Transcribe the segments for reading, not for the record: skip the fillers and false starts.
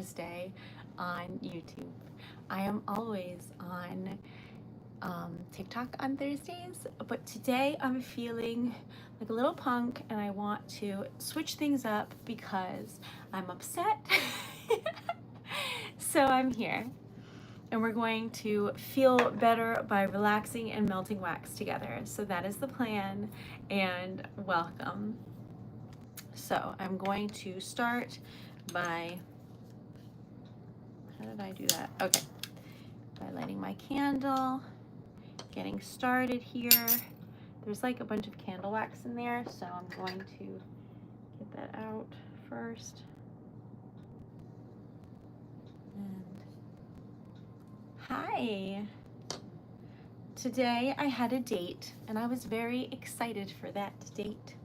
Thursday on YouTube. I am always on TikTok on Thursdays, but today I'm feeling like a little punk and I want to switch things up because I'm upset. So I'm here and we're going to feel better by relaxing and melting wax together. So that is the plan, and welcome. So I'm going to start by, how did I do that? Okay, by lighting my candle, getting started here. There's like a bunch of candle wax in there, so I'm going to get that out first. And hi. Today I had a date and I was very excited for that date,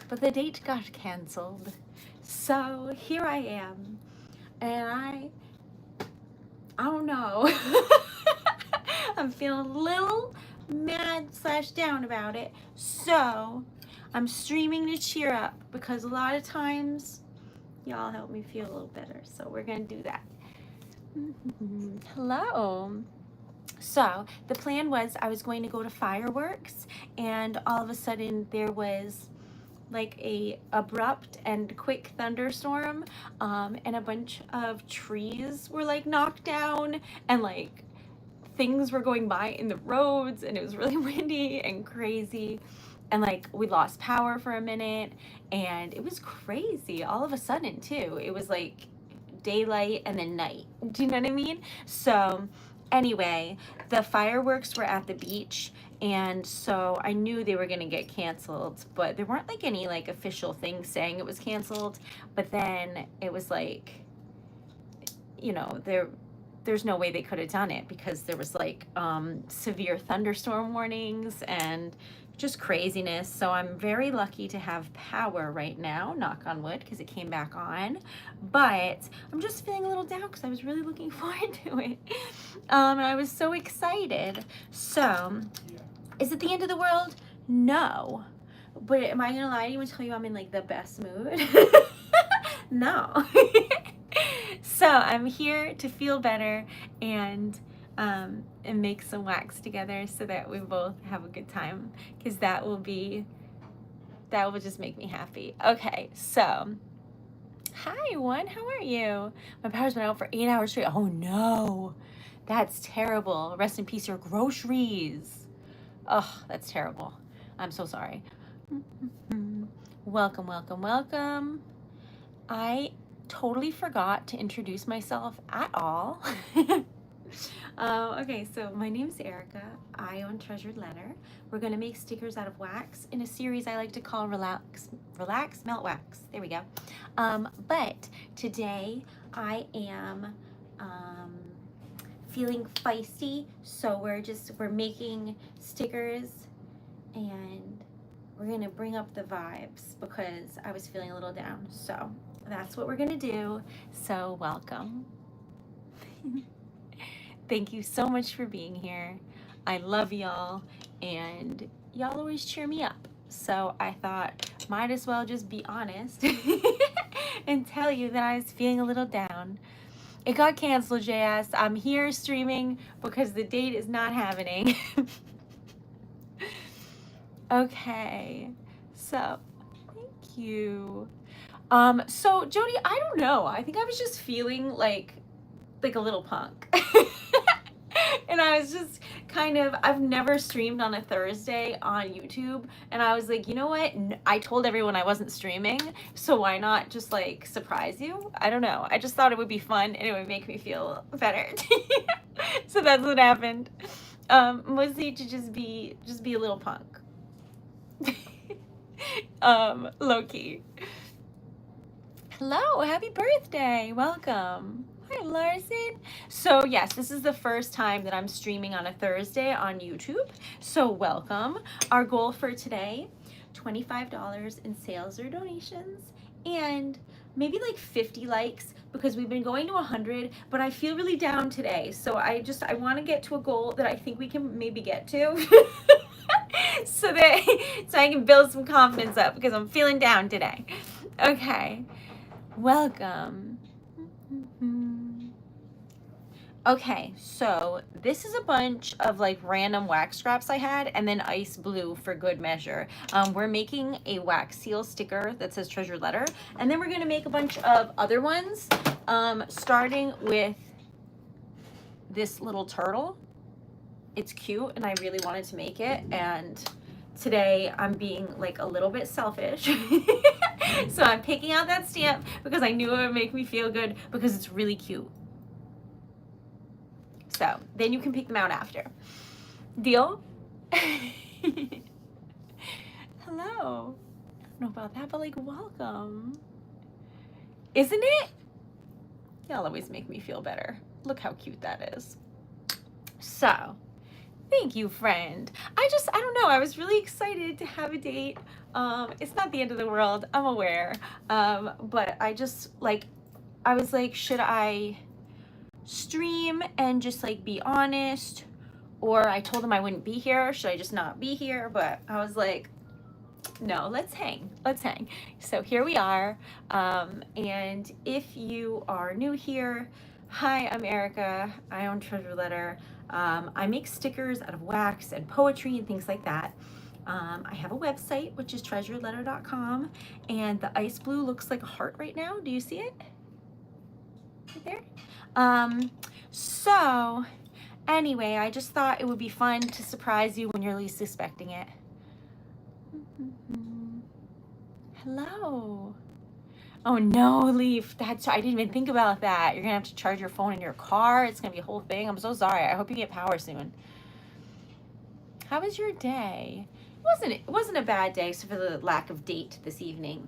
but the date got canceled. So here I am, and I don't know. I'm feeling a little mad / down about it. So I'm streaming to cheer up because a lot of times y'all help me feel a little better. So we're gonna do that. Hello. So the plan was I was going to go to fireworks, and all of a sudden there was like a abrupt and quick thunderstorm, and a bunch of trees were like knocked down, and like things were going by in the roads, and it was really windy and crazy, and like we lost power for a minute, and it was crazy all of a sudden too. It was like daylight and then night. Do you know what I mean? So anyway, the fireworks were at the beach, and so I knew they were gonna get canceled, but there weren't like any like official things saying it was canceled. But then it was like, you know, there's no way they could have done it because there was like severe thunderstorm warnings and just craziness. So I'm very lucky to have power right now, knock on wood, because it came back on. But I'm just feeling a little down because I was really looking forward to it. And I was so excited. So is it the end of the world? No. But am I gonna lie to you and tell you I'm in like the best mood? No. So I'm here to feel better and make some wax together so that we both have a good time, because that will just make me happy. Okay, so hi one, how are you? My power's been out for 8 hours straight. Oh no, that's terrible. Rest in peace, your groceries. Oh, that's terrible. I'm so sorry. Welcome, welcome, welcome. I totally forgot to introduce myself at all. Okay, so my name is Erica. I own TreasuredLetter. We're going to make stickers out of wax in a series I like to call Relax, Melt Wax. There we go. But today I am feeling feisty, so we're making stickers, and we're going to bring up the vibes because I was feeling a little down. So that's what we're gonna do. So welcome. Thank you so much for being here. I love y'all, and y'all always cheer me up. So I thought might as well just be honest and tell you that I was feeling a little down. It got canceled, JS. I'm here streaming because the date is not happening. Okay, so thank you. So Jody, I don't know. I think I was just feeling like a little punk. And I was just I've never streamed on a Thursday on YouTube. And I was like, you know what? I told everyone I wasn't streaming. So why not just like surprise you? I don't know. I just thought it would be fun and it would make me feel better. So that's what happened. Mostly to just be a little punk. Low key. Hello, happy birthday, welcome. Hi, Larson. So yes, this is the first time that I'm streaming on a Thursday on YouTube, so welcome. Our goal for today, $25 in sales or donations, and maybe like 50 likes, because we've been going to 100, but I feel really down today, so I want to get to a goal that I think we can maybe get to. so I can build some confidence up because I'm feeling down today. Okay. Welcome. Okay, so this is a bunch of like random wax scraps I had, and then ice blue for good measure. We're making a wax seal sticker that says Treasured Letter, and then we're gonna make a bunch of other ones, starting with this little turtle. It's cute, and I really wanted to make it, and today I'm being like a little bit selfish. So I'm picking out that stamp because I knew it would make me feel good because it's really cute. So then you can pick them out after. Deal? Hello. I don't know about that, but like, welcome. Isn't it? Y'all always make me feel better. Look how cute that is. So, thank you, friend. I don't know. I was really excited to have a date. It's not the end of the world. I'm aware. But I was like, should I stream and just like be honest? Or I told him I wouldn't be here. Should I just not be here? But I was like, no, let's hang. Let's hang. So here we are. And if you are new here, hi, I'm Erica. I own TreasuredLetter. I make stickers out of wax and poetry and things like that. I have a website, which is TreasuredLetter.com. And the ice blue looks like a heart right now. Do you see it? Right there? So anyway, I just thought it would be fun to surprise you when you're least expecting it. Hello. Oh no, Leaf. I didn't even think about that. You're gonna have to charge your phone in your car. It's gonna be a whole thing. I'm so sorry. I hope you get power soon. How was your day? It wasn't a bad day, except for the lack of date this evening.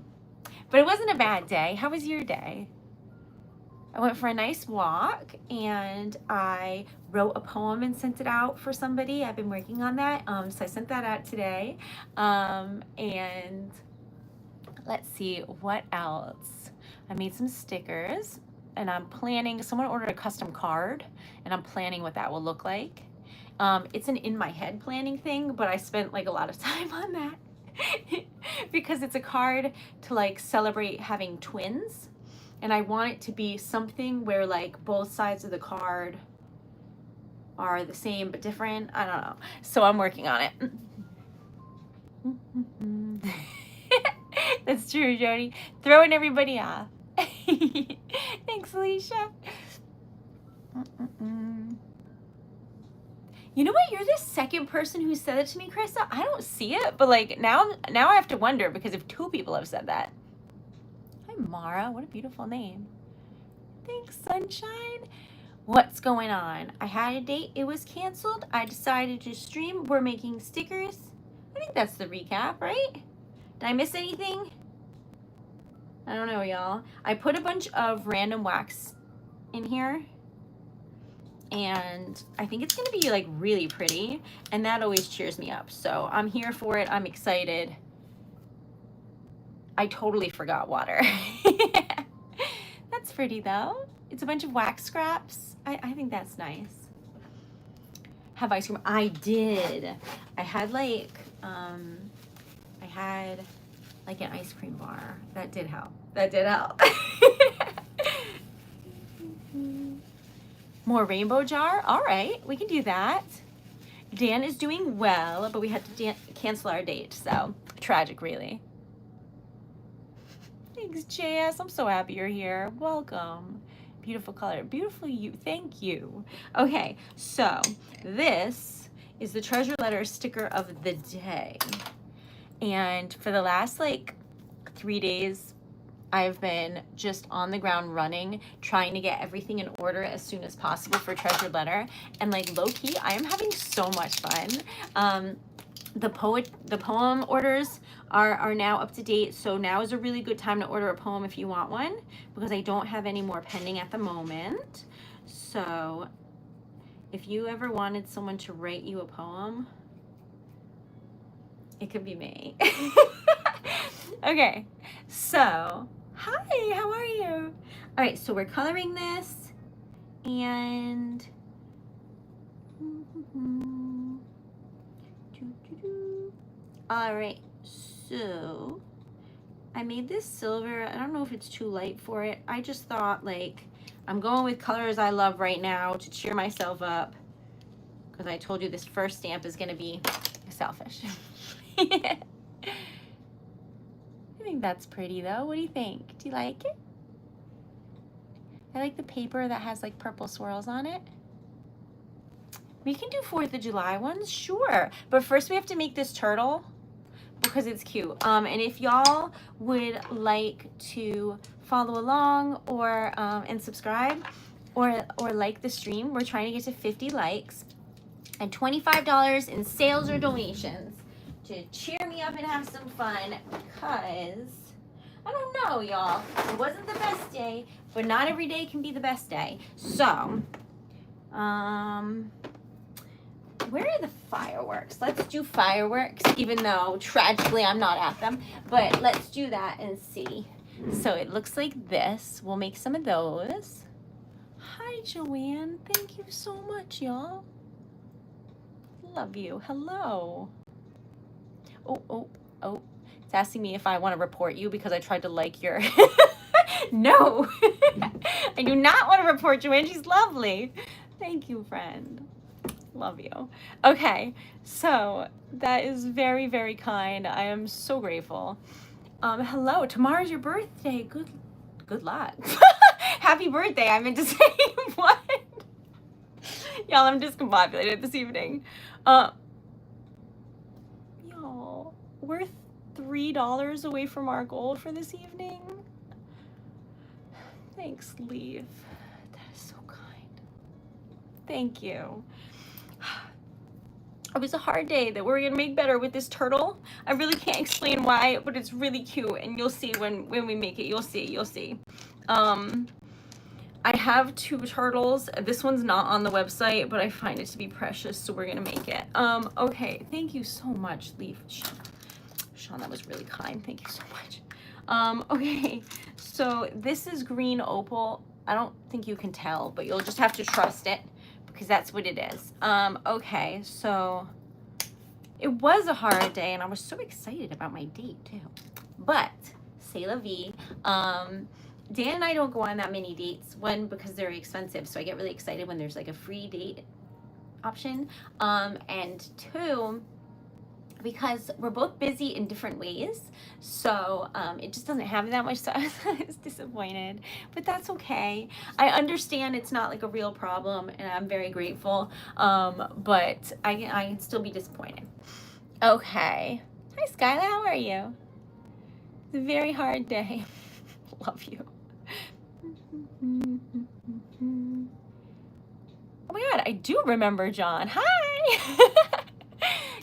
But it wasn't a bad day. How was your day? I went for a nice walk, and I wrote a poem and sent it out for somebody. I've been working on that. So I sent that out today. And let's see, what else? I made some stickers, and I'm planning, someone ordered a custom card, and I'm planning what that will look like. It's an in my head planning thing, but I spent like a lot of time on that because it's a card to like celebrate having twins. And I want it to be something where like both sides of the card are the same but different. I don't know. So I'm working on it. That's true, Jody. Throwing everybody off. Thanks, Alicia. You know what? You're the second person who said it to me, Krista. I don't see it, but like now I have to wonder because if 2 people have said that. Hi, Mara. What a beautiful name. Thanks, sunshine. What's going on? I had a date. It was canceled. I decided to stream. We're making stickers. I think that's the recap, right? Did I miss anything? I don't know, y'all. I put a bunch of random wax in here, and I think it's gonna be like really pretty, and that always cheers me up. So I'm here for it. I'm excited. I totally forgot water. That's pretty though. It's a bunch of wax scraps. I think that's nice. Have ice cream? I did. I had like an ice cream bar. That did help. More rainbow jar? All right, we can do that. Dan is doing well, but we had to cancel our date, so tragic, really. Thanks, JS. I'm so happy you're here. Welcome. Beautiful color. Beautiful you. Thank you. Okay, so this is the TreasuredLetter sticker of the day. And for the last like 3 days, I've been just on the ground running, trying to get everything in order as soon as possible for TreasuredLetter. And like low key, I am having so much fun. The poem orders are now up to date, so now is a really good time to order a poem if you want one, because I don't have any more pending at the moment. So if you ever wanted someone to write you a poem, it could be me. Okay, so hi, how are you? All right, so we're coloring this, and all right, so I made this silver. I don't know if it's too light for it. I just thought like I'm going with colors I love right now to cheer myself up, because I told you this first stamp is going to be selfish. I think that's pretty though. What do you think? Do you like it? I like the paper that has like purple swirls on it. We can do 4th of July ones, sure. But first we have to make this turtle because it's cute. And if y'all would like to follow along or and subscribe or like the stream, we're trying to get to 50 likes and $25 in sales or donations to cheer me up and have some fun, because I don't know, y'all. It wasn't the best day, but not every day can be the best day. So, where are the fireworks? Let's do fireworks, even though tragically I'm not at them. But let's do that and see. So it looks like this. We'll make some of those. Hi, Joanne. Thank you so much, y'all. Love you. Hello. Oh. It's asking me if I want to report you because I tried to like your... No. I do not want to report Joanne. She's lovely. Thank you, friend. Love you. Okay, so that is very, very kind. I am so grateful. Hello, tomorrow's your birthday. Good luck. Happy birthday. I meant to say what? Y'all, I'm discombobulated this evening. Y'all, we're $3 away from our goal for this evening. Thanks, Leaf. That is so kind. Thank you. It was a hard day that we're gonna make better with this turtle. I really can't explain why, but it's really cute, and you'll see when we make it. You'll see. I have 2 turtles. This one's not on the website, but I find it to be precious, so we're gonna make it. Okay, thank you so much, Leaf. Sean, that was really kind. Thank you so much. Okay, so this is green opal. I don't think you can tell, but you'll just have to trust it, because that's what it is. Okay, so it was a hard day, and I was so excited about my date too. But c'est la vie. Dan and I don't go on that many dates. One, because they're expensive, so I get really excited when there's like a free date option. And 2, because we're both busy in different ways, so it just doesn't have that much, so I was disappointed, but that's okay. I understand it's not like a real problem, and I'm very grateful, but I can still be disappointed. Okay. Hi, Skyla, how are you? It's a very hard day. Love you. Oh my god, I do remember John. Hi!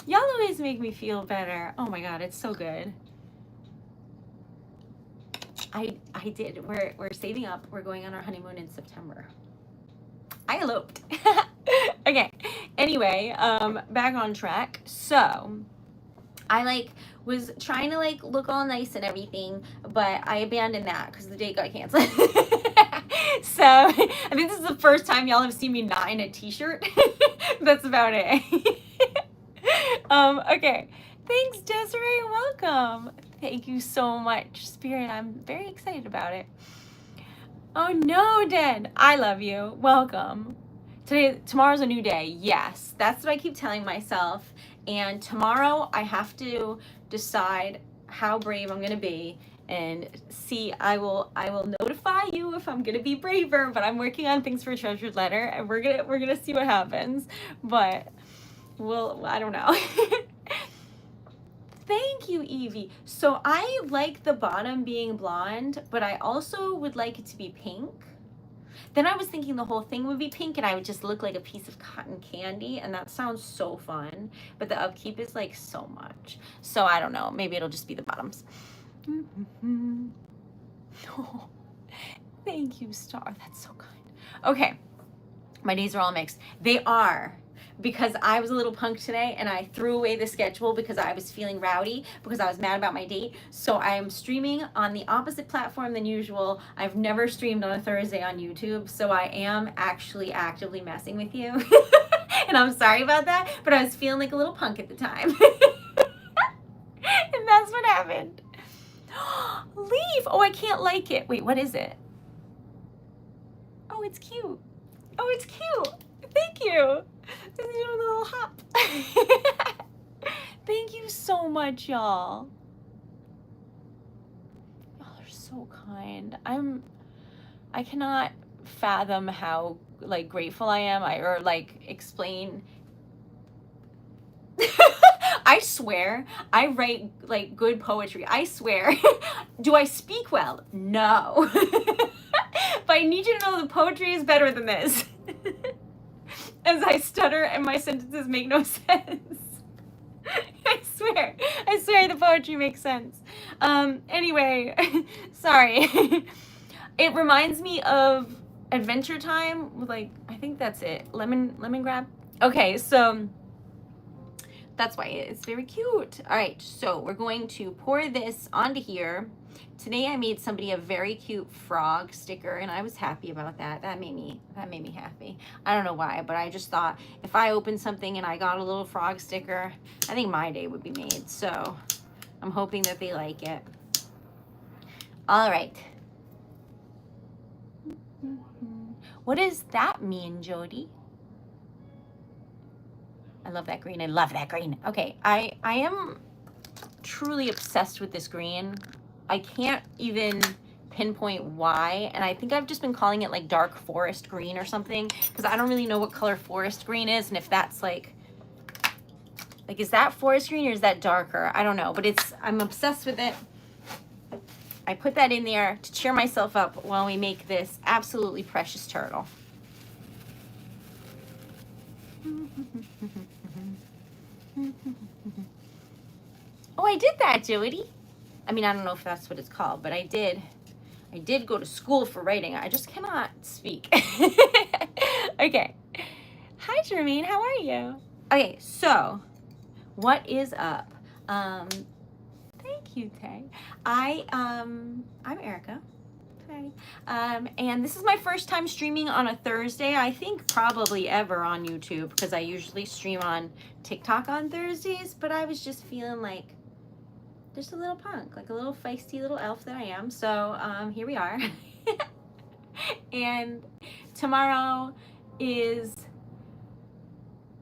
Y'all always make me feel better. Oh my god, it's so good. I did. We're saving up. We're going on our honeymoon in September. I eloped. Okay. Anyway, back on track. So I was trying to look all nice and everything, but I abandoned that because the date got canceled. So I think this is the first time y'all have seen me not in a t-shirt. That's about it. Okay. Thanks, Desiree. Welcome. Thank you so much, Spirit. I'm very excited about it. Oh no, Den. I love you. Welcome. Tomorrow's a new day. Yes, that's what I keep telling myself. And tomorrow I have to decide how brave I'm gonna be, and see. I will notify you if I'm gonna be braver. But I'm working on things for Treasured Letter, and we're gonna see what happens. But I don't know. Thank you, Evie. So I like the bottom being blonde, but I also would like it to be pink. Then I was thinking the whole thing would be pink and I would just look like a piece of cotton candy, and that sounds so fun, but the upkeep is like so much. So I don't know, maybe it'll just be the bottoms. Oh, thank you, Star. That's so kind. Okay, my days are all mixed. They are, because I was a little punk today and I threw away the schedule because I was feeling rowdy because I was mad about my date. So I am streaming on the opposite platform than usual. I've never streamed on a Thursday on YouTube, so I am actually actively messing with you. And I'm sorry about that, but I was feeling like a little punk at the time. And that's what happened. Leave. Oh, I can't like it. Wait, what is it? Oh, it's cute. Oh, it's cute. Thank you. There's a little hop. Thank you so much, y'all. Y'all are so kind. I cannot fathom how like grateful I am. Or like explain. I swear, I write like good poetry. I swear. Do I speak well? No. But I need you to know the poetry is better than this. As I stutter and my sentences make no sense. I swear the poetry makes sense. Anyway, sorry. It reminds me of Adventure Time with like, I think that's it. Lemon grab. Okay, so that's why it's very cute. All right, so we're going to pour this onto here. Today I made somebody a very cute frog sticker, and I was happy about that. That made me happy. I don't know why, but I just thought if I opened something and I got a little frog sticker, I think my day would be made. So I'm hoping that they like it. All right. What does that mean, Jody? I love that green. I love that green. Okay, I am truly obsessed with this green. I can't even pinpoint why, and I think I've just been calling it like dark forest green or something, because I don't really know what color forest green is, and if that's like is that forest green or is that darker? I don't know, but I'm obsessed with it. I put that in there to cheer myself up while we make this absolutely precious turtle. Oh, I did that, Jody. I mean, I don't know if that's what it's called, but I did go to school for writing. I just cannot speak. Okay. Hi, Jermaine. How are you? Okay, so what is up? Thank you, Tay. I'm Erica. Hi. And this is my first time streaming on a Thursday. I think probably ever on YouTube, because I usually stream on TikTok on Thursdays, but I was just feeling like just a little punk, like a little feisty little elf that I am. So here we are. And tomorrow is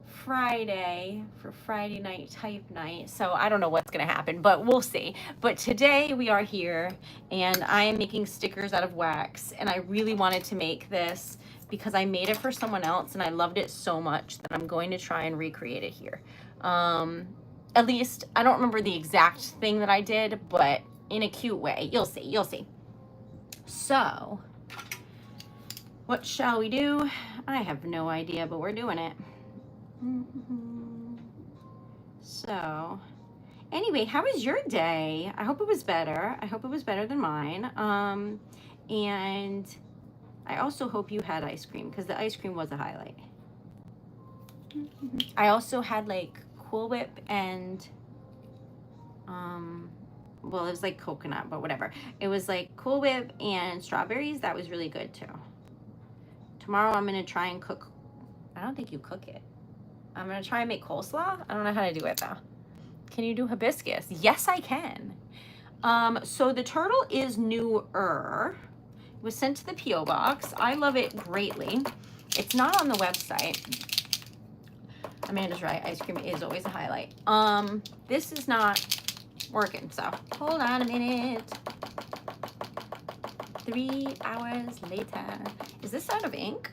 Friday for Friday night type night. So I don't know what's going to happen, but we'll see. But today we are here and I am making stickers out of wax. And I really wanted to make this because I made it for someone else and I loved it so much that I'm going to try and recreate it here. At least, I don't remember the exact thing that I did, but in a cute way. You'll see, you'll see. So, what shall we do? I have no idea, but we're doing it. So, anyway, how was your day? I hope it was better. I hope it was better than mine. And I also hope you had ice cream, because the ice cream was a highlight. I also had like Cool Whip and well, it was like coconut, but whatever. It was like Cool Whip and strawberries. That was really good too. Tomorrow I'm gonna try and cook. I don't think you cook it. I'm gonna try and make coleslaw. I don't know how to do it though. Can you do hibiscus? Yes, I can. So the turtle is newer. It was sent to the P.O. box. I love it greatly. It's not on the website. Amanda's right. Ice cream is always a highlight. This is not working, so hold on a minute. 3 hours later. Is this out of ink?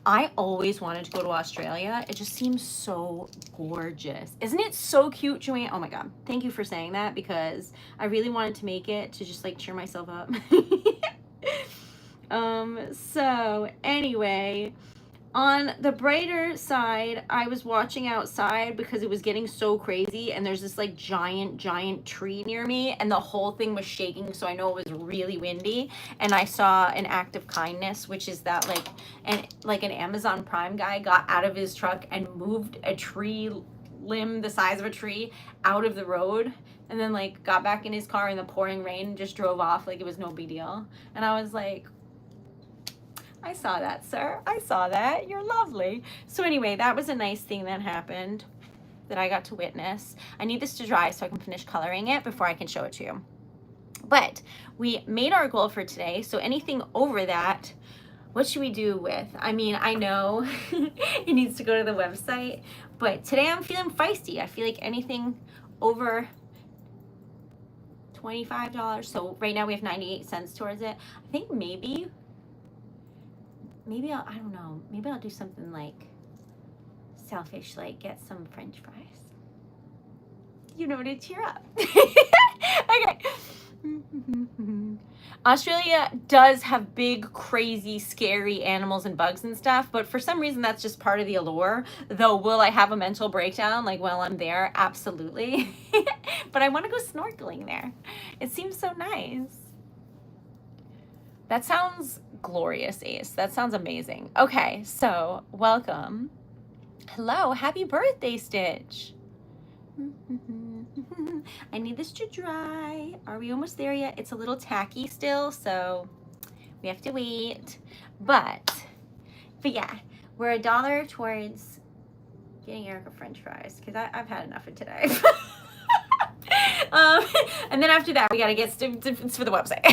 I always wanted to go to Australia. It just seems so gorgeous. Isn't it so cute, Joanne? Oh my God. Thank you for saying that, because I really wanted to make it to just like cheer myself up. So anyway, on the brighter side, I was watching outside because it was getting so crazy, and there's this like giant tree near me, and the whole thing was shaking, so I know it was really windy. And I saw an act of kindness, which is that an Amazon Prime guy got out of his truck and moved a tree limb the size of a tree out of the road, and then like got back in his car in the pouring rain and just drove off like it was no big deal. And I was like, I saw that, sir. I saw that. You're lovely. So anyway, that was a nice thing that happened that I got to witness. I need this to dry so I can finish coloring it before I can show it to you. But we made our goal for today. So anything over that, what should we do with? I mean, I know it needs to go to the website, but today I'm feeling feisty. I feel like anything over $25. So right now we have 98 cents towards it. I think maybe I don't know. Maybe I'll do something like selfish, like get some French fries. You know, to cheer up. Okay. Australia does have big, crazy, scary animals and bugs and stuff, but for some reason that's just part of the allure. Though, will I have a mental breakdown like while I'm there? Absolutely. But I want to go snorkeling there. It seems so nice. That sounds glorious, Ace. That sounds amazing. Okay, so welcome. Hello, happy birthday, Stitch. I need this to dry. Are we almost there yet? It's a little tacky still, so we have to wait. But yeah, we're $1 towards getting Erica French fries because I've had enough of today. And then after that, we gotta get it's for the website.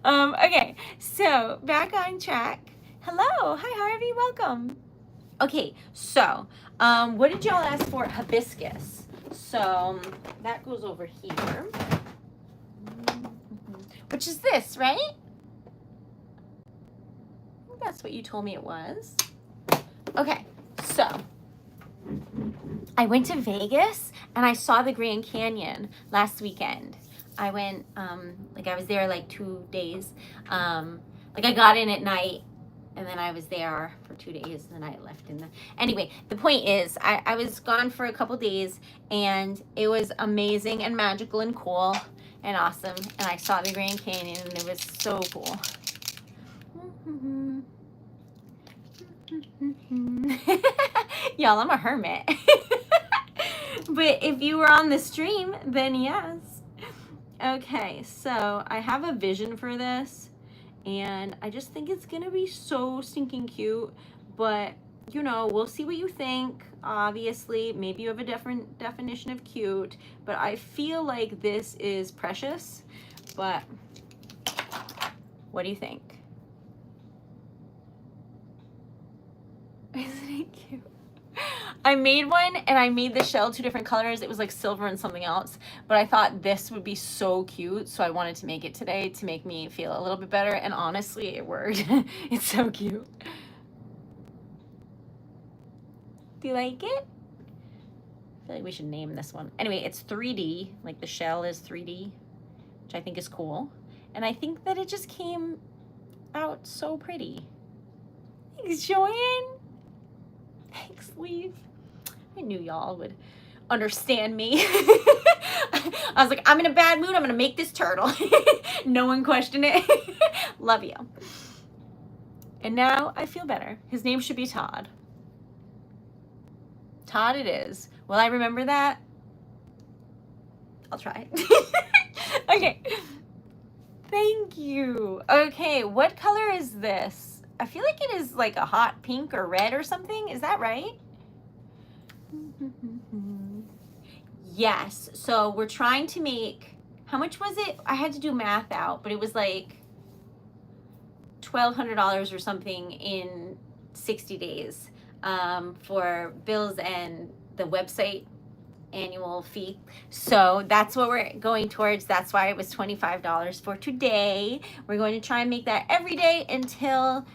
Okay, so back on track. Hello, hi Harvey, welcome. Okay, so what did y'all ask for? Hibiscus. So that goes over here, which is this, right? I think that's what you told me it was. Okay, so I went to Vegas and I saw the Grand Canyon last weekend. I went, like I was there like 2 days. Like I got in at night and then I was there for 2 days and then I left in the, anyway, the point is I was gone for a couple days and it was amazing and magical and cool and awesome. And I saw the Grand Canyon and it was so cool. Y'all, I'm a hermit. But if you were on the stream, then yes. Okay, so I have a vision for this and I just think it's gonna be so stinking cute, but you know, we'll see what you think. Obviously, maybe you have a different definition of cute, but I feel like this is precious. But what do you think? Isn't it cute? I made one and I made the shell 2 different colors. It was like silver and something else, but I thought this would be so cute, so I wanted to make it today to make me feel a little bit better, and honestly, it worked. It's so cute. Do you like it? I feel like we should name this one. Anyway, it's 3D, like the shell is 3D, which I think is cool, and I think that it just came out so pretty. Thanks, Joanne. Thanks, Leaf. I knew y'all would understand me. I was like, I'm in a bad mood. I'm going to make this turtle. No one questioned it. Love you. And now I feel better. His name should be Todd. Todd it is. Will I remember that? I'll try. Okay. Thank you. Okay, what color is this? I feel like it is like a hot pink or red or something. Is that right? Yes. So we're trying to make, how much was it? I had to do math out, but it was like $1,200 or something in 60 days for bills and the website annual fee. So that's what we're going towards. That's why it was $25 for today. We're going to try and make that every day until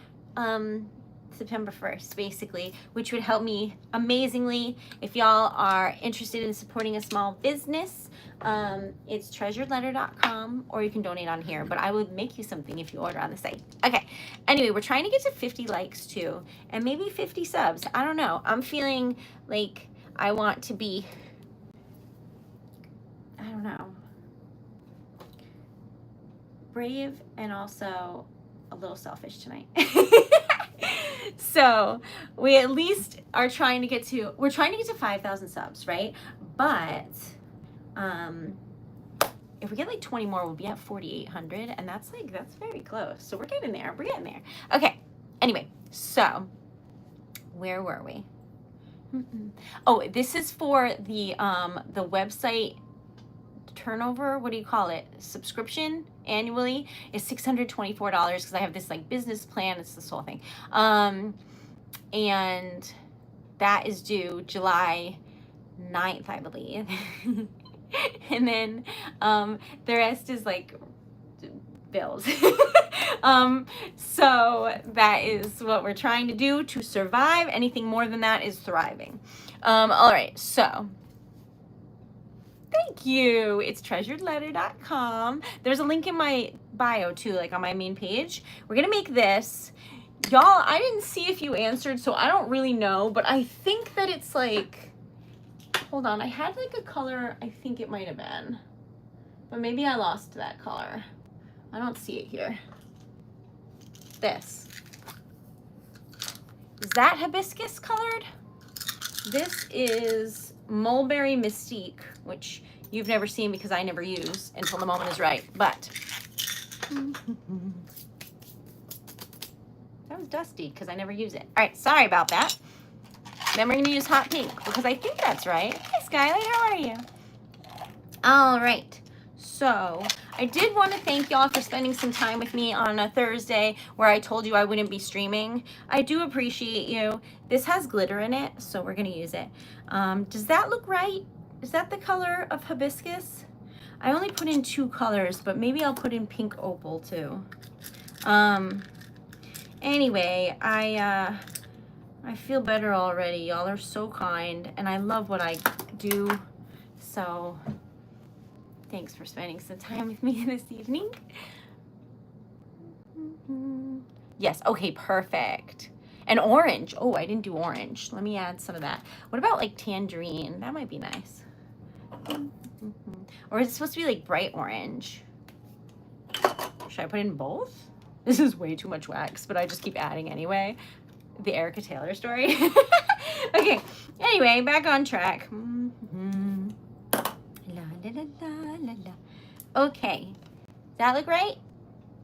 September 1st, basically, which would help me amazingly. If y'all are interested in supporting a small business, it's TreasuredLetter.com, or you can donate on here, but I would make you something if you order on the site. Okay, anyway, we're trying to get to 50 likes too, and maybe 50 subs. I don't know. I'm feeling like I want to be, I don't know, brave and also a little selfish tonight. So we at least are trying to get to, we're trying to get to 5,000 subs, right? But if we get like 20 more, we'll be at 4,800, and that's very close. So we're getting there. We're getting there. Okay. Anyway, so where were we? Oh, this is for the website turnover, what do you call it? Subscription annually is $624 because I have this like business plan. It's this whole thing. And that is due July 9th, I believe. And then the rest is like bills. So that is what we're trying to do to survive. Anything more than that is thriving. All right, so thank you. It's TreasuredLetter.com. There's a link in my bio too, like on my main page. We're gonna make this. Y'all, I didn't see if you answered, so I don't really know, but I think that it's like, hold on, I had like a color, I think it might have been, but maybe I lost that color. I don't see it here. This. Is that hibiscus colored? This is Mulberry Mystique, which you've never seen because I never use until the moment is right, but that was dusty because I never use it. All right, sorry about that. Then we're gonna use hot pink because I think that's right. Hi, Skyly, how are you? All right, so I did want to thank y'all for spending some time with me on a Thursday where I told you I wouldn't be streaming. I do appreciate you. This has glitter in it, so we're gonna use it. Does that look right? Is that the color of hibiscus? I only put in 2 colors, but maybe I'll put in pink opal too. Anyway, I feel better already. Y'all are so kind, and I love what I do. So thanks for spending some time with me this evening. Yes, okay, perfect. And orange. Oh, I didn't do orange. Let me add some of that. What about like tangerine? That might be nice. Or is it supposed to be like bright orange? Should I put in both? This is way too much wax, but I just keep adding anyway. The Erica Taylor story. Okay, anyway, back on track. La, la, la, la, la, la. Okay, does that look right?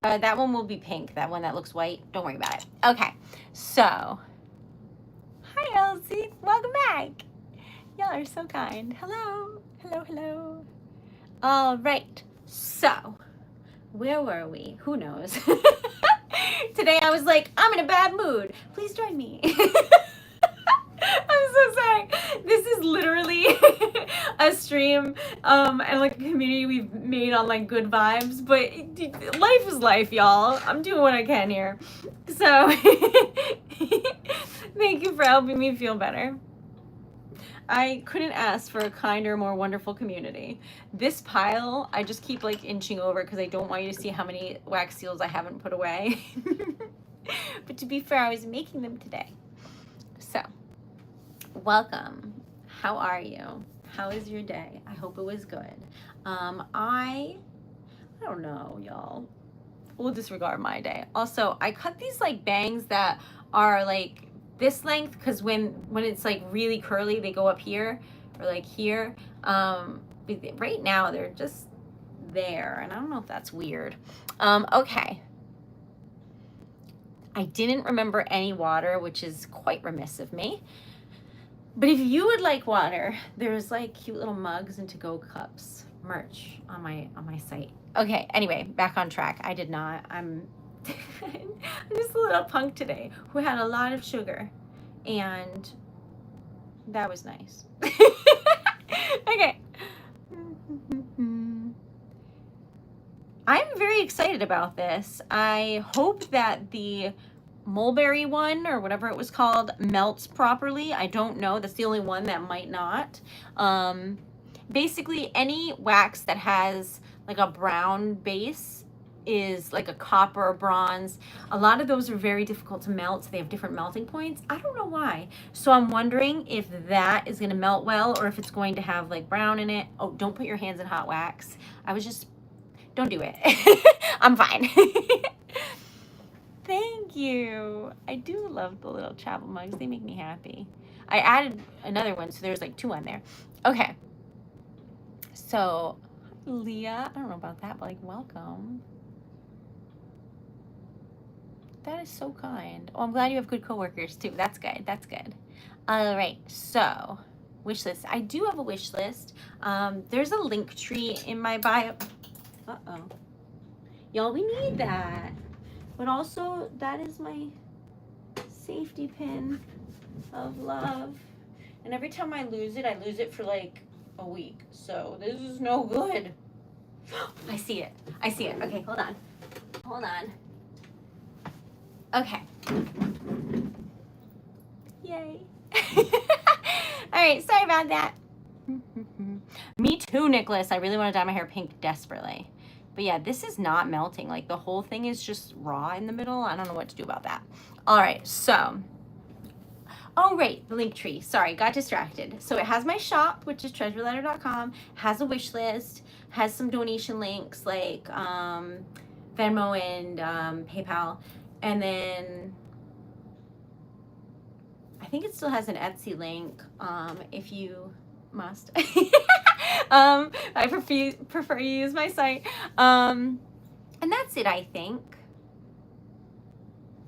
That one will be pink, that one that looks white. Don't worry about it. Okay, so, hi Elsie, welcome back. Y'all are so kind. Hello, hello, hello. All right, so, where were we? Who knows? Today I was like, I'm in a bad mood. Please join me. I'm so sorry. This is literally a stream and like a community we've made on like good vibes, but life is life, y'all. I'm doing what I can here. So thank you for helping me feel better. I couldn't ask for a kinder, more wonderful community. This pile, I just keep like inching over because I don't want you to see how many wax seals I haven't put away. But to be fair, I was making them today. So, welcome. How are you? How is your day? I hope it was good. I don't know, y'all. We'll disregard my day. Also, I cut these like bangs that are like this length because when it's like really curly, they go up here or like here. Right now they're just there, and I don't know if that's weird. Okay. I didn't remember any water, which is quite remiss of me. But if you would like water, there's like cute little mugs and to-go cups merch on my site. Okay, anyway, back on track. I did not. I'm just a little punk today who had a lot of sugar, and that was nice. Okay. I'm very excited about this. I hope that the mulberry one, or whatever it was called, melts properly. I don't know. That's the only one that might not. Basically, any wax that has like a brown base is like a copper or bronze. A lot of those are very difficult to melt. They have different melting points. I don't know why. So I'm wondering if that is going to melt well, or if it's going to have like brown in it. Oh, don't put your hands in hot wax. Don't do it. I'm fine. Thank you. I do love the little travel mugs. They make me happy. I added another one, so there's like 2 on there. Okay. So, Leah, I don't know about that, but like, welcome. That is so kind. Oh, I'm glad you have good coworkers too. That's good. That's good. All right. So, wish list. I do have a wish list. There's a link tree in my bio. Uh-oh. Y'all, we need that. But also, that is my safety pin of love. And every time I lose it for like a week. So this is no good. I see it. I see it. Okay, hold on. Hold on. Okay. Yay. All right, sorry about that. Me too, Nicholas. I really want to dye my hair pink desperately. But yeah, this is not melting. Like the whole thing is just raw in the middle. I don't know what to do about that. All right, so. Oh, right, the link tree. Sorry, got distracted. So it has my shop, which is TreasuredLetter.com, has a wish list, has some donation links like Venmo and PayPal. And then I think it still has an Etsy link if you must. I prefer you use my site. And that's it, I think.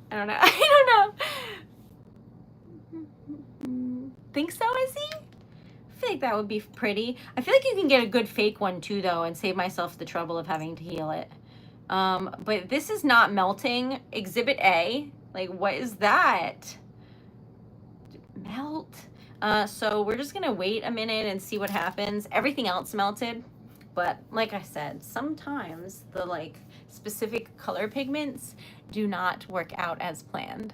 I don't know. I don't know. Think so, Izzy? I feel like that would be pretty. I feel like you can get a good fake one too, though, and save myself the trouble of having to heal it. But this is not melting. Exhibit A. Like, what is that? Melt. So we're just gonna wait a minute and see what happens. Everything else melted, but like I said, sometimes the like specific color pigments do not work out as planned.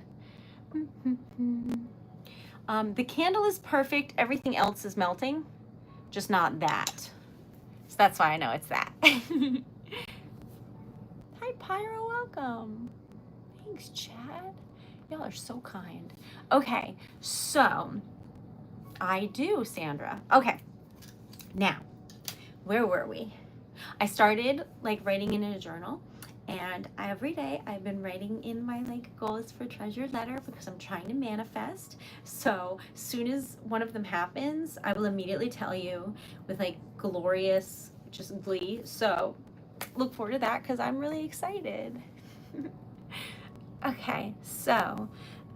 The candle is perfect. Everything else is melting, just not that. So that's why I know it's that. Hi, Pyro, welcome. Thanks, Chad. Y'all are so kind. Okay, so I do, Sandra. Okay, now, where were we? I started like writing in a journal, and every day I've been writing in my like goals for Treasured Letter because I'm trying to manifest. So soon as one of them happens, I will immediately tell you with like glorious just glee. So look forward to that because I'm really excited. Okay, so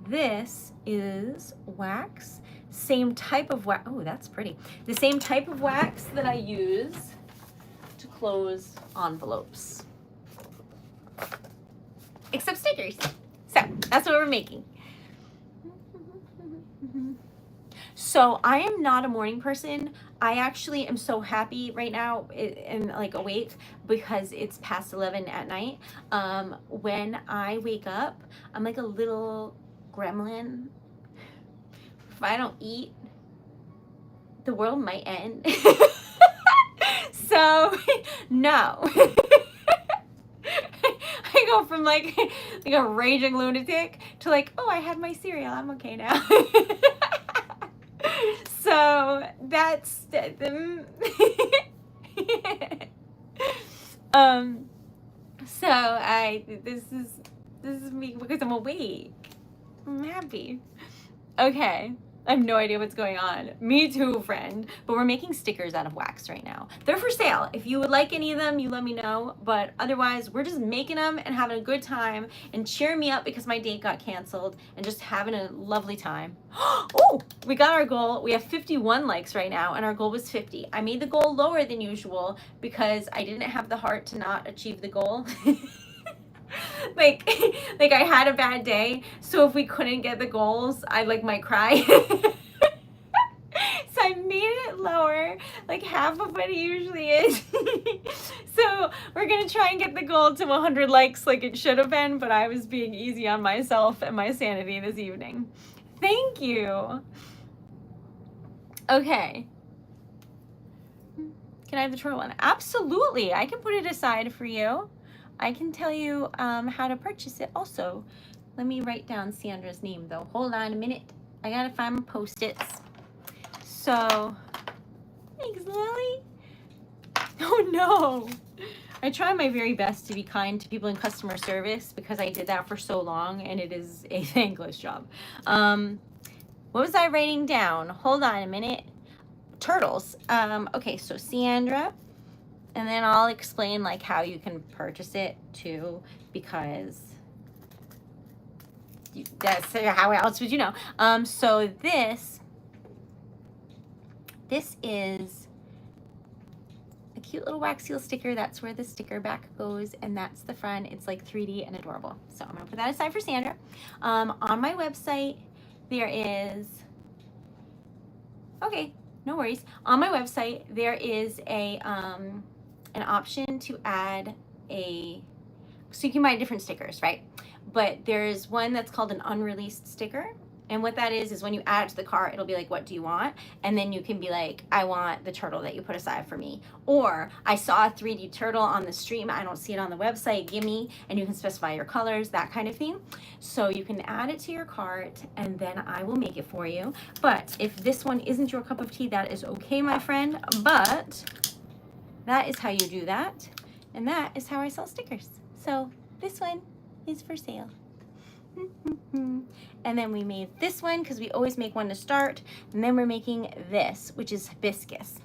this is wax, same type of wax. Oh, that's pretty. The same type of wax that I use to close envelopes, except stickers. So that's what we're making. So I am not a morning person. I actually am so happy right now and like awake because it's past 11 at night. When I wake up, I'm like a little gremlin. If I don't eat, the world might end. So no. I go from like a raging lunatic to like, oh, I had my cereal. I'm okay now. So that's so this is me because I'm awake. I'm happy. Okay. I have no idea what's going on. Me too, friend. But we're making stickers out of wax right now. They're for sale. If you would like any of them, you let me know. But otherwise, we're just making them and having a good time and cheering me up because my date got canceled and just having a lovely time. Oh, we got our goal. We have 51 likes right now and our goal was 50. I made the goal lower than usual because I didn't have the heart to not achieve the goal. like I had a bad day, so if we couldn't get the goals, I like might cry. So I made it lower, like half of what it usually is. So we're gonna try and get the goal to 100 likes like it should have been, but I was being easy on myself and my sanity this evening. Thank you. Okay. Can I have the turtle one? Absolutely, I can put it aside for you. I can tell you how to purchase it also. Let me write down Sandra's name though. Hold on a minute. I gotta find my Post-its. So, thanks, Lily. Oh no. I try my very best to be kind to people in customer service because I did that for so long and it is a thankless job. What was I writing down? Hold on a minute. Turtles. Okay, so Sandra. And then I'll explain like how you can purchase it too, because that's how else would you know? So this this is a cute little wax seal sticker. That's where the sticker back goes, and that's the front. It's like 3D and adorable. So I'm gonna put that aside for Sandra. On my website, there is, okay, no worries. On my website, there is a an option to add so you can buy different stickers, right? But there's one that's called an unreleased sticker. And what that is when you add it to the cart, it'll be like, what do you want? And then you can be like, I want the turtle that you put aside for me. Or I saw a 3D turtle on the stream. I don't see it on the website. Gimme. And you can specify your colors, that kind of thing. So you can add it to your cart and then I will make it for you. But if this one isn't your cup of tea, that is okay, my friend. But that is how you do that. And that is how I sell stickers. So this one is for sale. And then we made this one because we always make one to start. And then we're making this, which is hibiscus.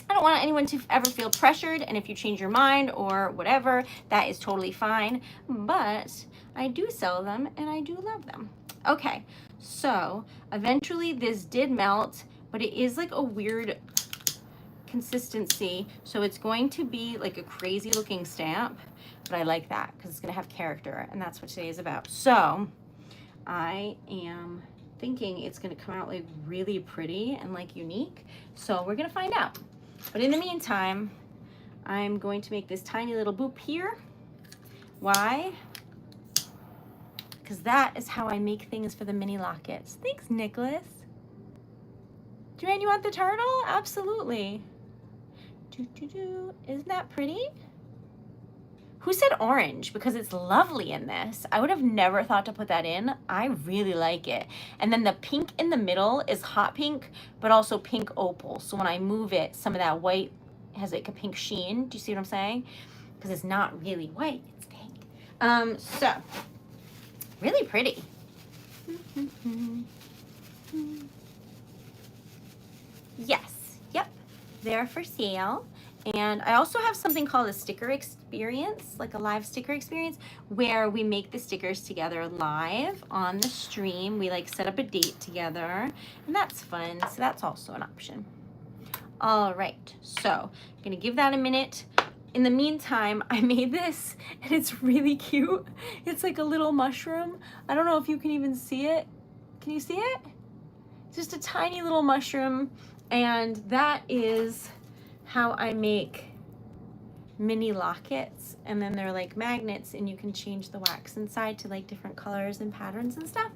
I don't want anyone to ever feel pressured, and if you change your mind or whatever, that is totally fine. But I do sell them and I do love them. Okay, so eventually this did melt, but it is like a weird consistency. So it's going to be like a crazy looking stamp, but I like that because it's gonna have character, and that's what today is about. So I am thinking it's gonna come out like really pretty and like unique. So we're gonna find out. But in the meantime, I'm going to make this tiny little boop here. Why? Because that is how I make things for the mini lockets. Thanks, Nicholas. Joanne, you want the turtle? Absolutely. Isn't that pretty? Who said orange? Because it's lovely in this. I would have never thought to put that in. I really like it. And then the pink in the middle is hot pink, but also pink opal. So when I move it, some of that white has like a pink sheen. Do you see what I'm saying? Because it's not really white, it's pink. So, really pretty. Yes, yep, they're for sale. And I also have something called a sticker experience, like a live sticker experience, where we make the stickers together live on the stream. We like set up a date together, and that's fun. So that's also an option. All right, so I'm gonna give that a minute. In the meantime, I made this, and it's really cute. It's like a little mushroom. I don't know if you can even see it. Can you see it? It's just a tiny little mushroom, and that is how I make mini lockets. And then they're like magnets, and you can change the wax inside to like different colors and patterns and stuff.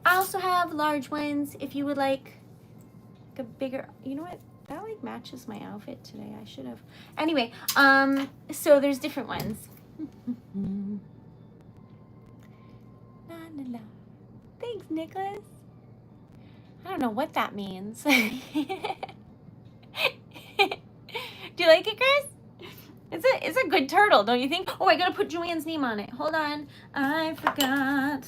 I also have large ones if you would like a bigger, you know what? That like matches my outfit today. I should have. Anyway, so there's different ones. La, la, la. Thanks, Nicholas. I don't know what that means. Do you like it, Chris? It's a good turtle, don't you think? Oh, I gotta put Joanne's name on it. Hold on. I forgot.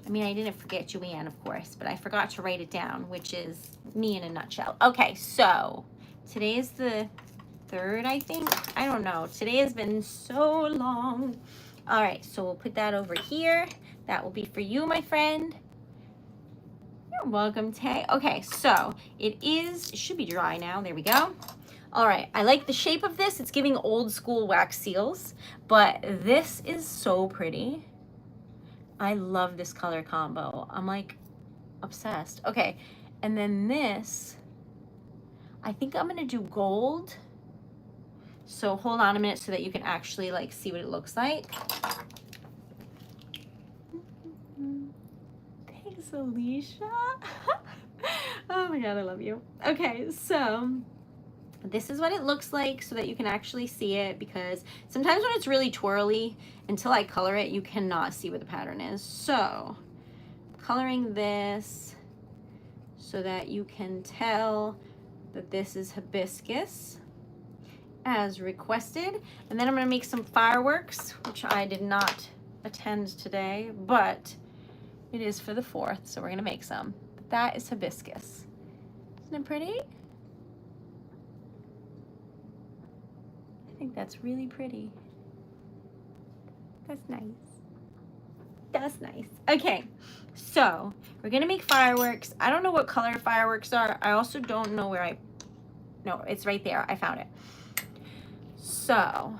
I mean, I didn't forget Joanne, of course, but I forgot to write it down, which is me in a nutshell. Okay, so today is the 3rd, I think. I don't know. Today has been so long. All right, so we'll put that over here. That will be for you, my friend. You're welcome, Tay. Okay, so it should be dry now. There we go. All right, I like the shape of this. It's giving old school wax seals, but this is so pretty. I love this color combo. I'm like obsessed. Okay, and then this, I think I'm gonna do gold. So hold on a minute so that you can actually like see what it looks like. Thanks, Alicia. Oh my God, I love you. Okay, so this is what it looks like so that you can actually see it, because sometimes when it's really twirly, until I color it, you cannot see what the pattern is. So coloring this so that you can tell that this is hibiscus as requested. And then I'm gonna make some fireworks, which I did not attend today, but it is for the 4th, so we're gonna make some. But that is hibiscus. Isn't it pretty? I think that's really pretty. That's nice. That's nice. Okay, so we're gonna make fireworks. I don't know what color fireworks are. I also don't know where no, it's right there. I found it. So,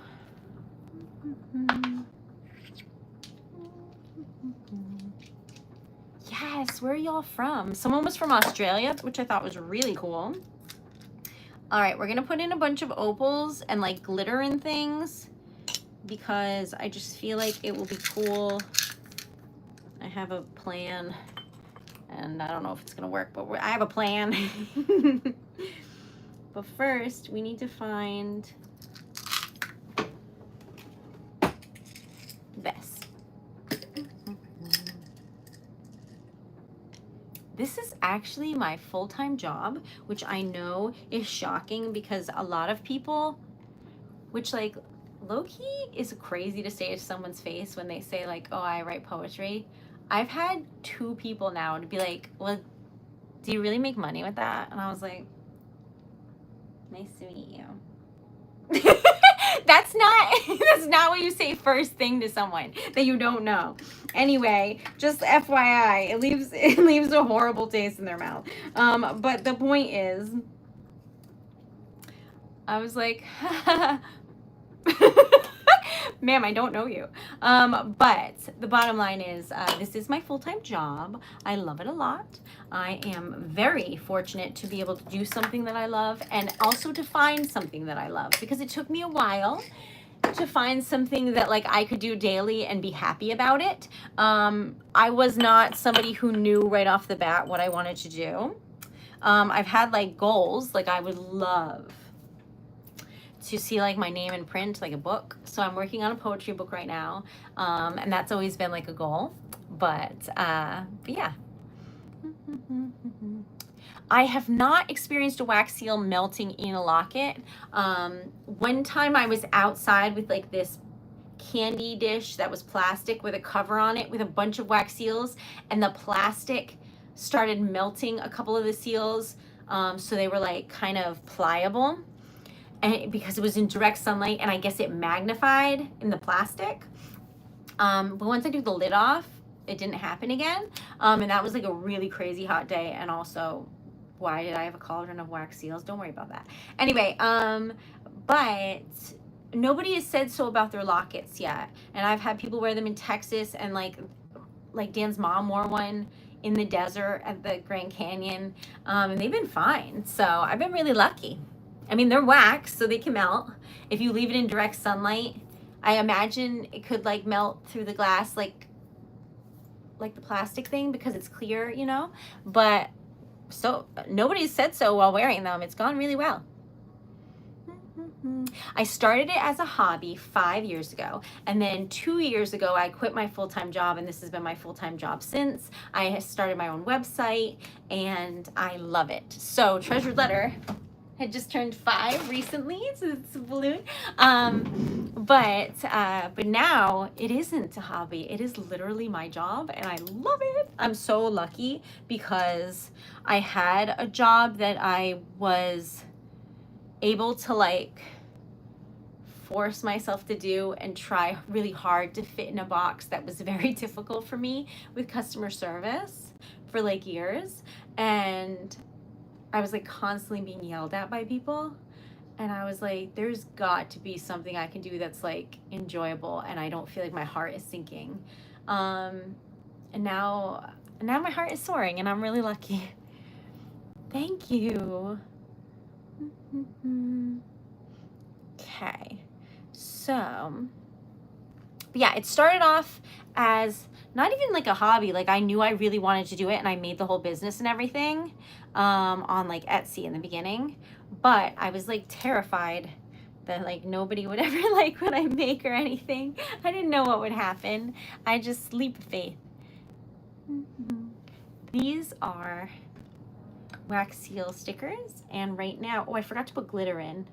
yes, where are y'all from? Someone was from Australia, which I thought was really cool. All right, we're gonna put in a bunch of opals and like glitter and things because I just feel like it will be cool. I have a plan and I don't know if it's gonna work, but I have a plan. But first, we need to find this. This is actually my full-time job, which I know is shocking because a lot of people, which like low-key is crazy to say to someone's face when they say like, oh, I write poetry. I've had 2 people now to be like, well, do you really make money with that? And I was like, nice to meet you. That's not what you say first thing to someone that you don't know. Anyway, just FYI, it leaves a horrible taste in their mouth. But the point is, I was like, ma'am, I don't know you. But the bottom line is, this is my full-time job. I love it a lot. I am very fortunate to be able to do something that I love and also to find something that I love, because it took me a while to find something that like I could do daily and be happy about it. I was not somebody who knew right off the bat what I wanted to do. I've had like goals, like I would love to see like my name in print, like a book. So I'm working on a poetry book right now. And that's always been like a goal, but yeah. I have not experienced a wax seal melting in a locket. One time I was outside with like this candy dish that was plastic with a cover on it with a bunch of wax seals, and the plastic started melting a couple of the seals. So they were like kind of pliable, and because it was in direct sunlight, and I guess it magnified in the plastic. But once I took the lid off, it didn't happen again. And that was like a really crazy hot day. And also, why did I have a cauldron of wax seals? Don't worry about that. Anyway, but nobody has said so about their lockets yet. And I've had people wear them in Texas, and like Dan's mom wore one in the desert at the Grand Canyon. And they've been fine. So I've been really lucky. I mean, they're wax, so they can melt. If you leave it in direct sunlight, I imagine it could like melt through the glass, like the plastic thing, because it's clear, you know. But so nobody's said so while wearing them. It's gone really well. I started it as a hobby 5 years ago, and then 2 years ago I quit my full-time job, and this has been my full-time job since. I started my own website, and I love it. So TreasuredLetter had just turned 5 recently, so it's a balloon. But now it isn't a hobby. It is literally my job, and I love it. I'm so lucky because I had a job that I was able to like force myself to do and try really hard to fit in a box that was very difficult for me with customer service for like years. And I was like constantly being yelled at by people, and I was like, there's got to be something I can do that's like enjoyable and I don't feel like my heart is sinking. And now my heart is soaring, and I'm really lucky. Thank you. Okay, so yeah, it started off as not even like a hobby. Like I knew I really wanted to do it, and I made the whole business and everything on like Etsy in the beginning, but I was like terrified that like nobody would ever like what I make or anything. I didn't know what would happen. I just leap of faith. These are wax seal stickers, and right now, oh, I forgot to put glitter in.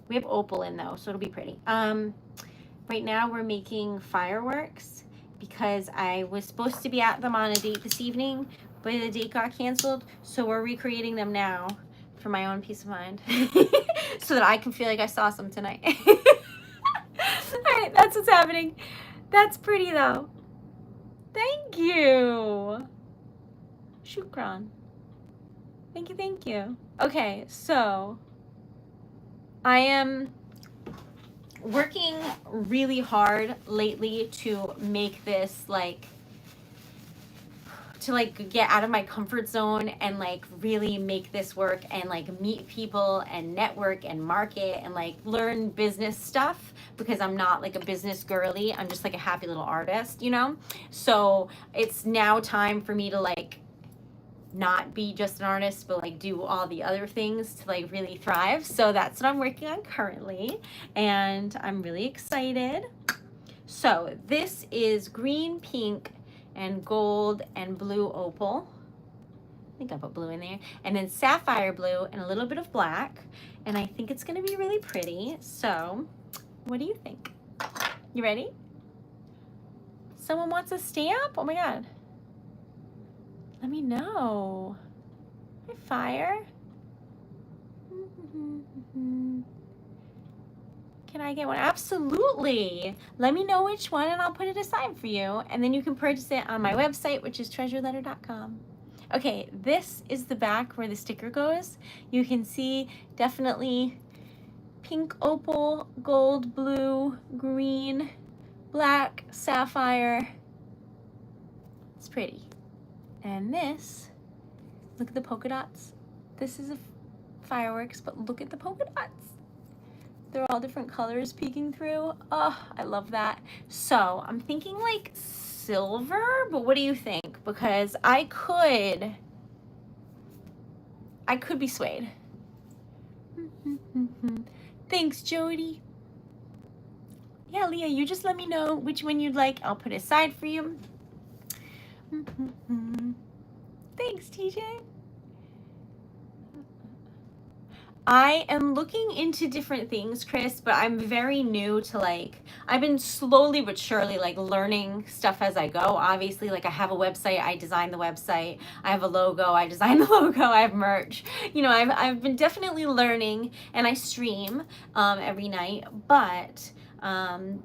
We have opal in though, so it'll be pretty. Right now we're making fireworks because I was supposed to be at them on a date this evening, but the date got canceled, so we're recreating them now for my own peace of mind so that I can feel like I saw some tonight. All right, that's what's happening. That's pretty though. Thank you. Shukran. Thank you, thank you. Okay, so I am working really hard lately to make this like to like get out of my comfort zone and like really make this work and like meet people and network and market and like learn business stuff, because I'm not like a business girly. I'm just like a happy little artist, you know? So it's now time for me to like not be just an artist, but like do all the other things to like really thrive. So that's what I'm working on currently, and I'm really excited. So this is green, pink, and gold and blue opal. I think I put blue in there. And then sapphire blue and a little bit of black. And I think it's gonna be really pretty. So what do you think? You ready? Someone wants a stamp? Oh my God. Let me know. Hi, Fire. Can I get one? Absolutely. Let me know which one and I'll put it aside for you. And then you can purchase it on my website, which is TreasuredLetter.com. Okay, this is the back where the sticker goes. You can see definitely pink, opal, gold, blue, green, black, sapphire. It's pretty. And this, look at the polka dots. This is a fireworks, but look at the polka dots. They're all different colors peeking through. Oh, I love that. So I'm thinking like silver, but what do you think? Because I could be swayed. Thanks, Jody. Yeah, Leah, you just let me know which one you'd like. I'll put it aside for you. Thanks, TJ. I am looking into different things, Chris, but I'm very new to like, I've been slowly but surely like learning stuff as I go. Obviously, like I have a website, I design the website. I have a logo, I design the logo. I have merch. You know, I've been definitely learning, and I stream every night, but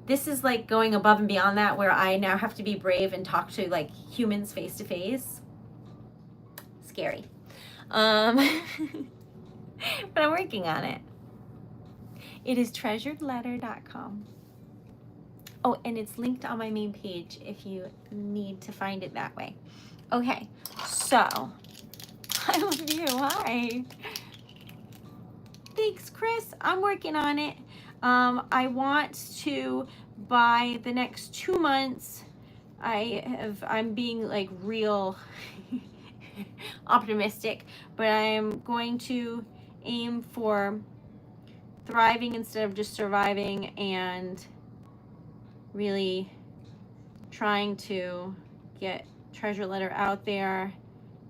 this is like going above and beyond that, where I now have to be brave and talk to like humans face to face. Scary. But I'm working on it. It is TreasuredLetter.com. Oh, and it's linked on my main page if you need to find it that way. Okay, so I love you. Hi. Thanks, Chris. I'm working on it. I want to, by the next 2 months, I'm being like real optimistic, but I'm going to aim for thriving instead of just surviving, and really trying to get Treasure Letter out there,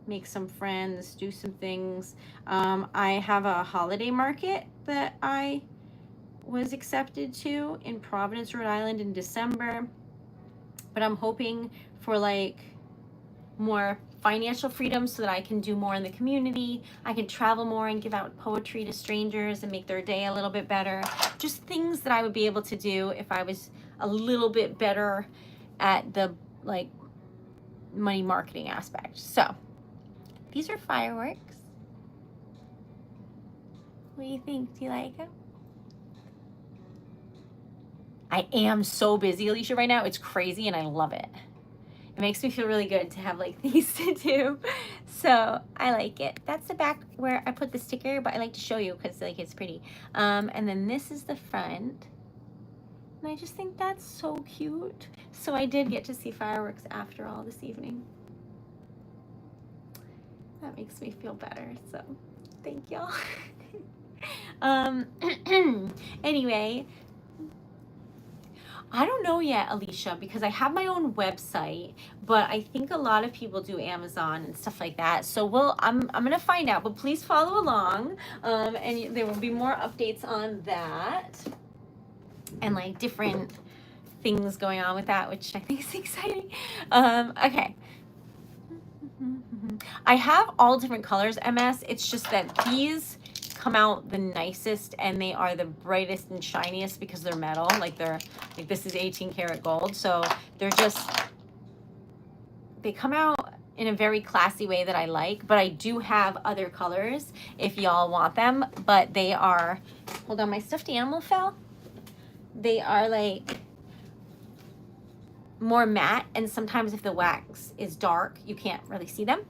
make some friends, do some things. I have a holiday market that I was accepted to in Providence, Rhode Island in December, but I'm hoping for like more financial freedom so that I can do more in the community. I can travel more and give out poetry to strangers and make their day a little bit better. Just things that I would be able to do if I was a little bit better at the like money marketing aspect. So these are fireworks. What do you think? Do you like them? I am so busy, Alicia, right now. It's crazy and I love it. It makes me feel really good to have like these to do. So I like it. That's the back where I put the sticker, but I like to show you because like it's pretty. And then this is the front. And I just think that's so cute. So I did get to see fireworks after all this evening. That makes me feel better. So thank y'all. Anyway, I don't know yet, Alicia, because I have my own website, but I think a lot of people do Amazon and stuff like that. So I'm gonna find out, but please follow along, and there will be more updates on that and like different things going on with that, which I think is exciting. Okay. I have all different colors, MS. It's just that these come out the nicest and they are the brightest and shiniest because they're metal. Like this is 18 karat gold, so they're just they come out in a very classy way that I like, but I do have other colors if y'all want them, but they are, hold on, my stuffed animal fell. They are like more matte, and sometimes if the wax is dark, you can't really see them.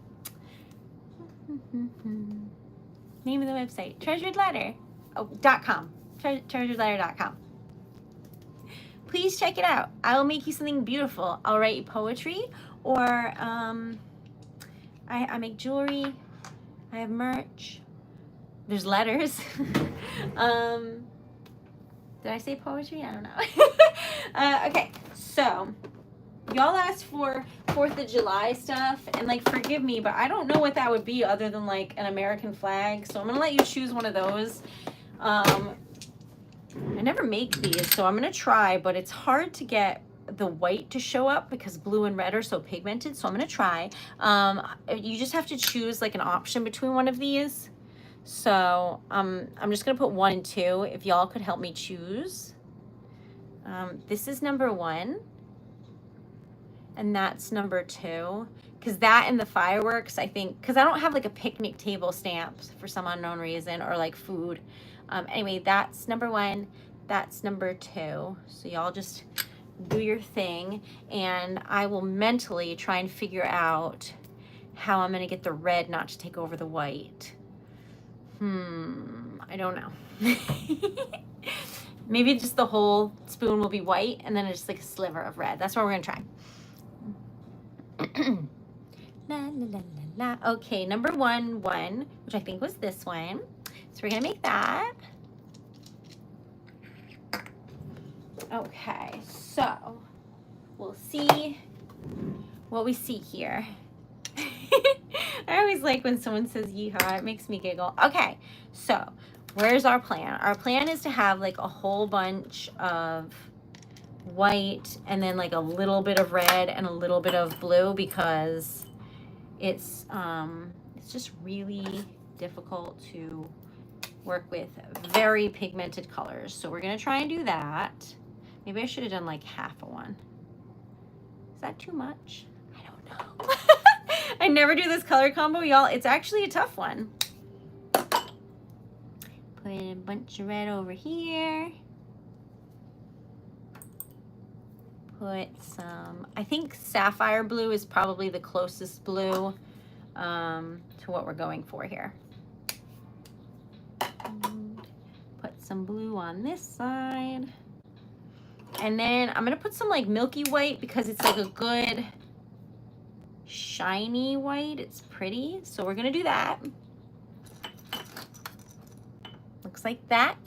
Name of the website, TreasuredLetter.com. TreasuredLetter.com. Please check it out. I will make you something beautiful. I'll write you poetry, or I make jewelry. I have merch. There's letters. Did I say poetry? I don't know. Okay, so y'all asked for 4th of July stuff, and like, forgive me, but I don't know what that would be other than like an American flag. So I'm gonna let you choose one of those. I never make these, so I'm gonna try, but it's hard to get the white to show up because blue and red are so pigmented. So I'm gonna try. You just have to choose like an option between one of these. So I'm just gonna put 1 and 2 if y'all could help me choose. This is number 1, and that's number 2, because that and the fireworks, I think, because I don't have like a picnic table stamp for some unknown reason, or like food. Anyway, that's number 1, that's number 2. So y'all just do your thing, and I will mentally try and figure out how I'm gonna get the red not to take over the white. I don't know. Maybe just the whole spoon will be white, and then just like a sliver of red. That's what we're gonna try. La, la, la, la, la. Okay, number 1, which I think was this one. So we're gonna make that. Okay, so we'll see what we see here. I always like when someone says yeehaw, it makes me giggle. Okay, so where's our plan? Our plan is to have like a whole bunch of white and then like a little bit of red and a little bit of blue, because it's just really difficult to work with very pigmented colors. So we're gonna try and do that. Maybe I should have done like half of one. Is that too much? I don't know. I never do this color combo, y'all. It's actually a tough one. Put a bunch of red over here. Put some, I think sapphire blue is probably the closest blue to what we're going for here. And put some blue on this side. And then I'm gonna put some like milky white, because it's like a good shiny white. It's pretty, so we're gonna do that. Looks like that.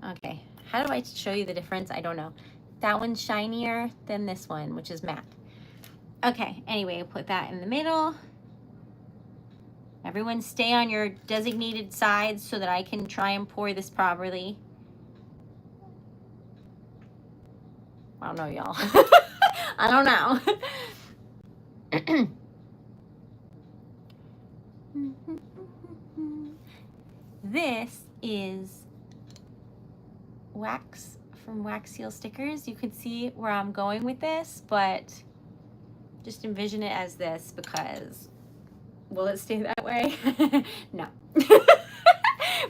Okay, how do I show you the difference? I don't know. That one's shinier than this one, which is matte. Okay, anyway, put that in the middle. Everyone stay on your designated sides so that I can try and pour this properly. I don't know, y'all. I don't know. This is wax from Wax Seal Stickers. You can see where I'm going with this, but just envision it as this, because will it stay that way? No.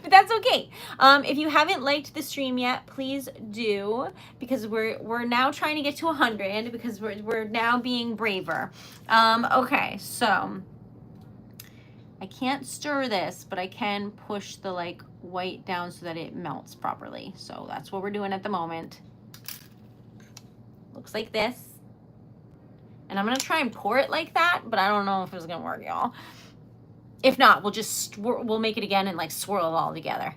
But that's okay. If you haven't liked the stream yet, please do, because we're now trying to get to 100, because we're now being braver. Okay, so I can't stir this, but I can push the like white down so that it melts properly. So that's what we're doing at the moment. Looks like this. And I'm gonna try and pour it like that, but I don't know if it's gonna work, y'all. If not, we'll make it again and like swirl it all together.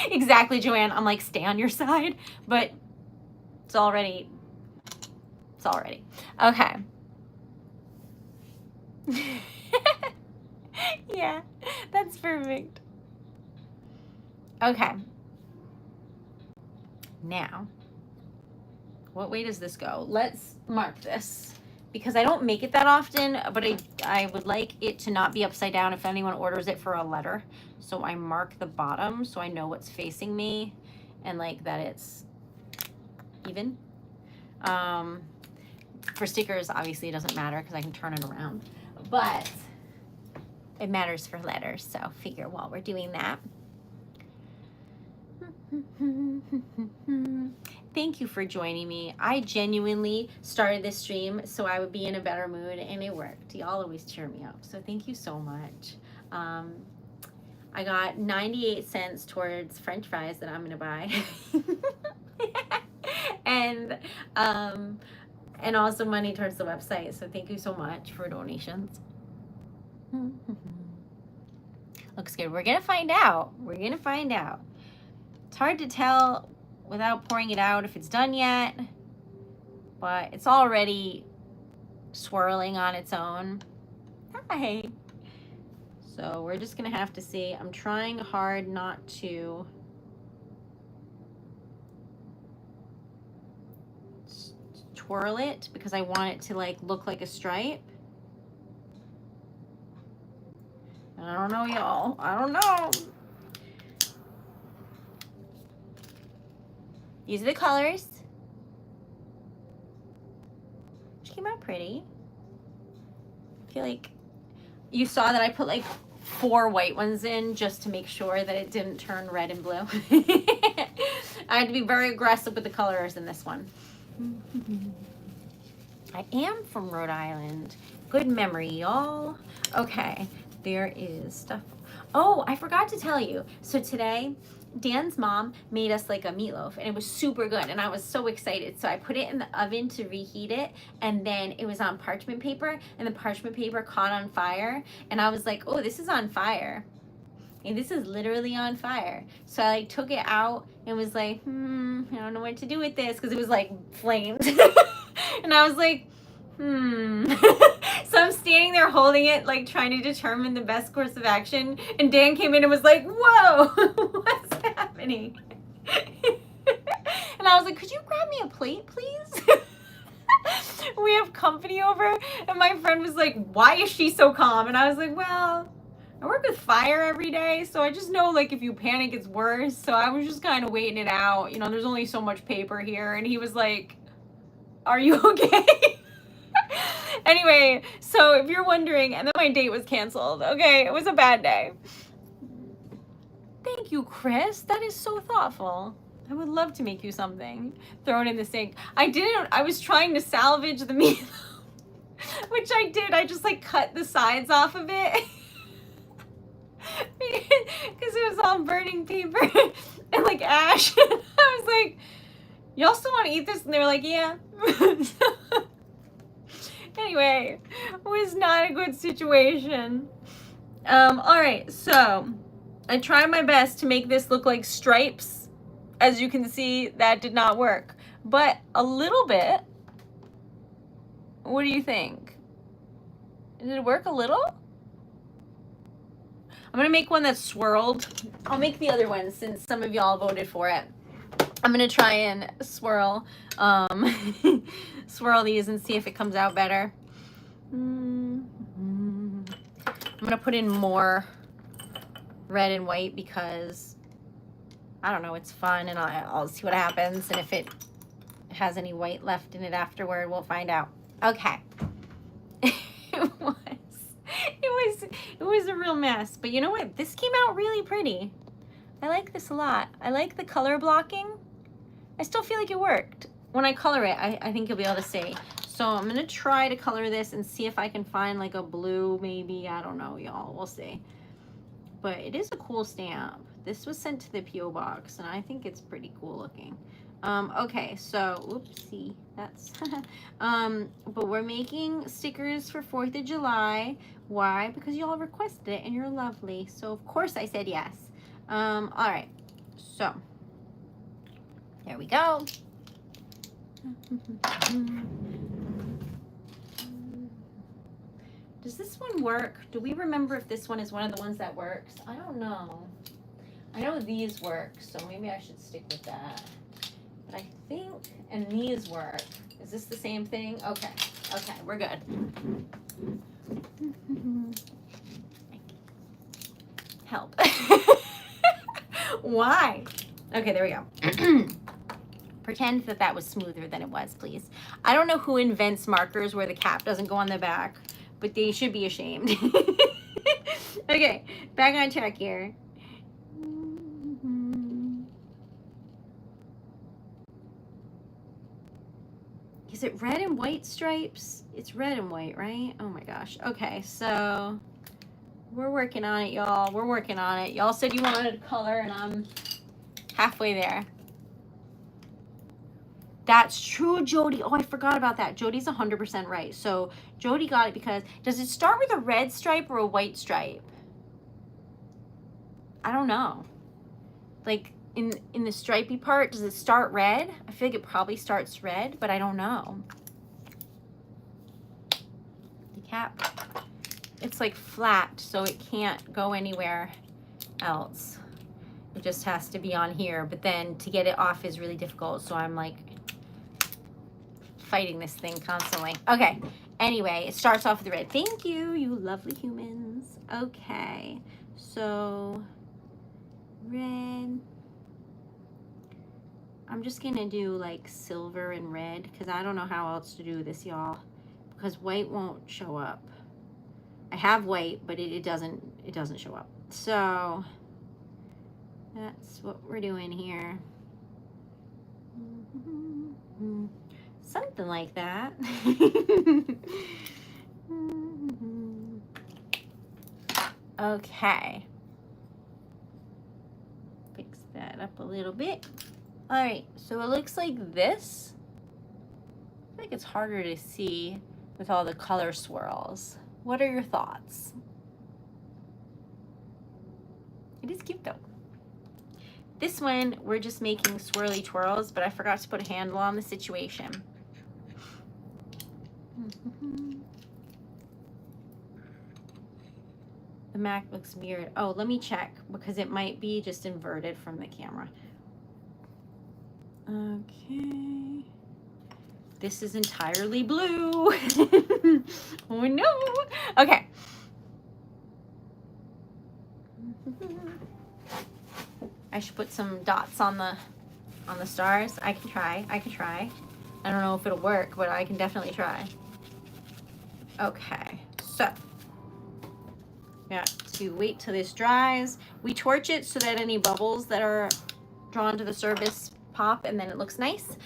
Exactly, Joanne. I'm like, stay on your side, but it's already. Okay. Yeah, that's perfect. Okay. Now, what way does this go? Let's mark this, because I don't make it that often, but I would like it to not be upside down if anyone orders it for a letter. So I mark the bottom so I know what's facing me, and like that it's even. For stickers, obviously it doesn't matter because I can turn it around, but it matters for letters, so figure while we're doing that. Thank you for joining me. I genuinely started this stream so I would be in a better mood, and it worked. Y'all always cheer me up, so thank you so much. I got 98 cents towards French fries that I'm gonna buy. and also money towards the website, so thank you so much for donations. Looks good. We're gonna find out. We're gonna find out. It's hard to tell without pouring it out if it's done yet, but it's already swirling on its own. Hi. So we're just gonna have to see. I'm trying hard not to twirl it because I want it to like look like a stripe. I don't know, y'all. I don't know. These are the colors. Which came out pretty. I feel like you saw that I put like 4 white ones in just to make sure that it didn't turn red and blue. I had to be very aggressive with the colors in this one. I am from Rhode Island. Good memory, y'all. Okay, there is stuff. Oh, I forgot to tell you. So today, Dan's mom made us like a meatloaf, and it was super good, and I was so excited. So I put it in the oven to reheat it, and then it was on parchment paper, and the parchment paper caught on fire, and I was like, oh, this is on fire. And this is literally on fire. So I like took it out and was like, I don't know what to do with this, because it was like flamed. And I was like, So I'm standing there holding it, like trying to determine the best course of action. And Dan came in and was like, whoa, what's happening? And I was like, could you grab me a plate, please? We have company over. And my friend was like, why is she so calm? And I was like, well, I work with fire every day, so I just know, like, if you panic, it's worse. So I was just kind of waiting it out. You know, there's only so much paper here. And he was like, are you okay? Anyway, so if you're wondering, and then my date was canceled. Okay, it was a bad day. Thank you, Chris. That is so thoughtful. I would love to make you something. Throw it in the sink. I was trying to salvage the meat, which I did. I just, like, cut the sides off of it. Because it was all burning paper and like ash. I was like, y'all still want to eat this? And they were like, yeah. Anyway, it was not a good situation. All right, so I tried my best to make this look like stripes. As you can see, that did not work, but a little bit. What do you think? Did it work a little? I'm gonna make one that's swirled. I'll make the other one since some of y'all voted for it. I'm gonna try and swirl swirl these and see if it comes out better. I'm gonna put in more red and white because I don't know, it's fun, and I'll see what happens, and if it has any white left in it afterward, we'll find out. Okay. It was a real mess, but you know what? This came out really pretty. I like this a lot. I like the color blocking. I still feel like it worked. When I color it, I think you'll be able to see. So I'm gonna try to color this and see if I can find like a blue, maybe. I don't know, y'all. We'll see. But it is a cool stamp. This was sent to the P.O. box, and I think it's pretty cool looking. Okay, so, oopsie, that's, but we're making stickers for 4th of July. Why? Because y'all requested it, and you're lovely. So, of course, I said yes. All right, so, there we go. Does this one work? Do we remember if this one is one of the ones that works? I don't know. I know these work, so maybe I should stick with that. But I think, and these work. Is this the same thing? Okay, okay, we're good. Help. Why? Okay, there we go. Pretend that that was smoother than it was, please. I don't know who invents markers where the cap doesn't go on the back, but they should be ashamed. Okay, back on track here. Is it red and white stripes? It's red and white, right? Oh my gosh. Okay, so we're working on it, y'all. We're working on it. Y'all said you wanted color, and I'm halfway there. That's true, Jody. Oh, I forgot about that. Jody's 100% right. So Jody got it because, does it start with a red stripe or a white stripe? I don't know. Like in the stripy part, does it start red? I feel like it probably starts red, but I don't know. The cap, it's like flat, so it can't go anywhere else. It just has to be on here, but then to get it off is really difficult, so I'm like fighting this thing constantly. Okay, anyway, it starts off with red. Thank you, you lovely humans. Okay, so red. I'm just gonna do like silver and red because I don't know how else to do this, y'all, because white won't show up. I have white, but it doesn't show up. So that's what we're doing here. Something like that. Okay. Fix that up a little bit. All right, so it looks like this. I feel like it's harder to see with all the color swirls. What are your thoughts? It is cute though. This one, we're just making swirly twirls, but I forgot to put a handle on the situation. The Mac looks weird. Oh, let me check because it might be just inverted from the camera. Okay. This is entirely blue. Oh no. Okay. I should put some dots on the stars. I can try. I don't know if it'll work, but I can definitely try. Okay. So got to wait till this dries. We torch it so that any bubbles that are drawn to the surface pop, and then it looks nice.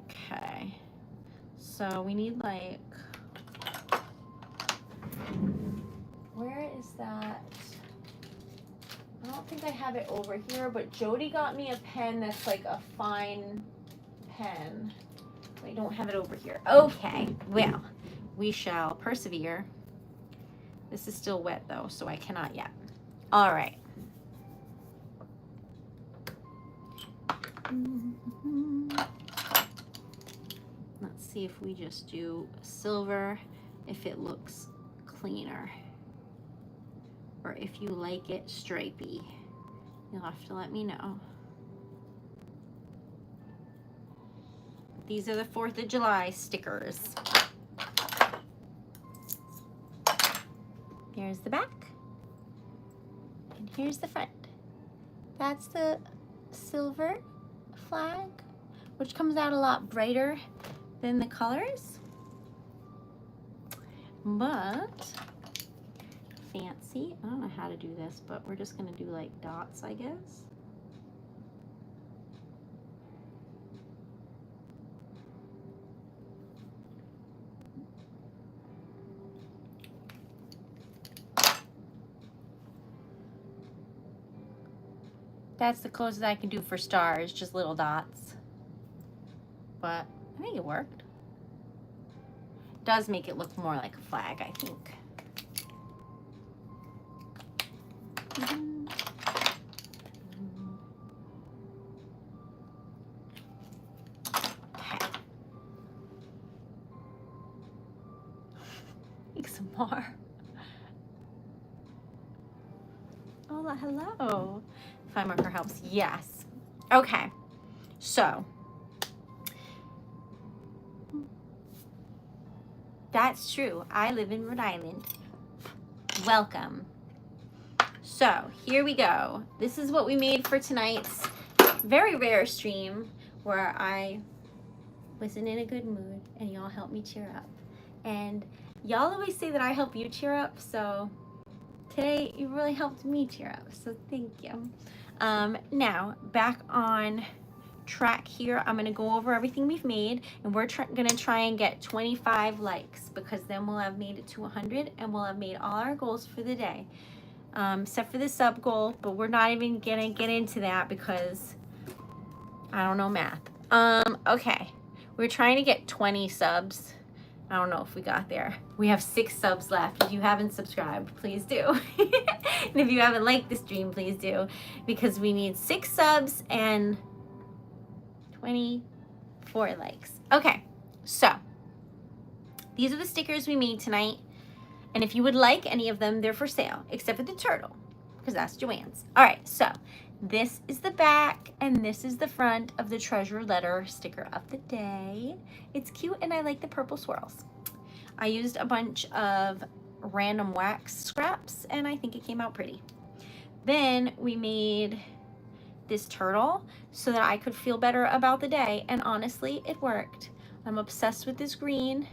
Okay, so we need like, where is that? I don't think I have it over here, but Jody got me a pen that's like a fine pen. I don't have it over here. Okay, well, we shall persevere. This is still wet though, so I cannot yet. All right. Let's see if we just do silver, if it looks cleaner, or if you like it stripey. You'll have to let me know. These are the 4th of July stickers. Here's the back, and here's the front. That's the silver flag, which comes out a lot brighter than the colors, but fancy. I don't know how to do this, but we're just gonna do like dots, I guess. That's the closest I can do for stars, just little dots. But I think it worked. Does make it look more like a flag, I think. Okay. Make some more. Oh, hello. Fine marker helps. Yes. Okay. So that's true. I live in Rhode Island. Welcome. So here we go. This is what we made for tonight's very rare stream where I wasn't in a good mood and y'all helped me cheer up. And y'all always say that I help you cheer up, so today you really helped me cheer up, so thank you. Now, back on track here, I'm gonna go over everything we've made, and we're gonna try and get 25 likes, because then we'll have made it to 100 and we'll have made all our goals for the day. Except for the sub goal, but we're not even gonna get into that because I don't know math. Okay, we're trying to get 20 subs. I don't know if we got there. We have 6 subs left. If you haven't subscribed, please do. And if you haven't liked the stream, please do, because we need 6 subs and 24 likes. Okay, so these are the stickers we made tonight. And if you would like any of them, they're for sale, except for the turtle, because that's Joanne's. All right, so this is the back and this is the front of the treasure letter sticker of the day. It's cute and I like the purple swirls. I used a bunch of random wax scraps and I think it came out pretty. Then we made this turtle so that I could feel better about the day, and honestly, it worked. I'm obsessed with this green.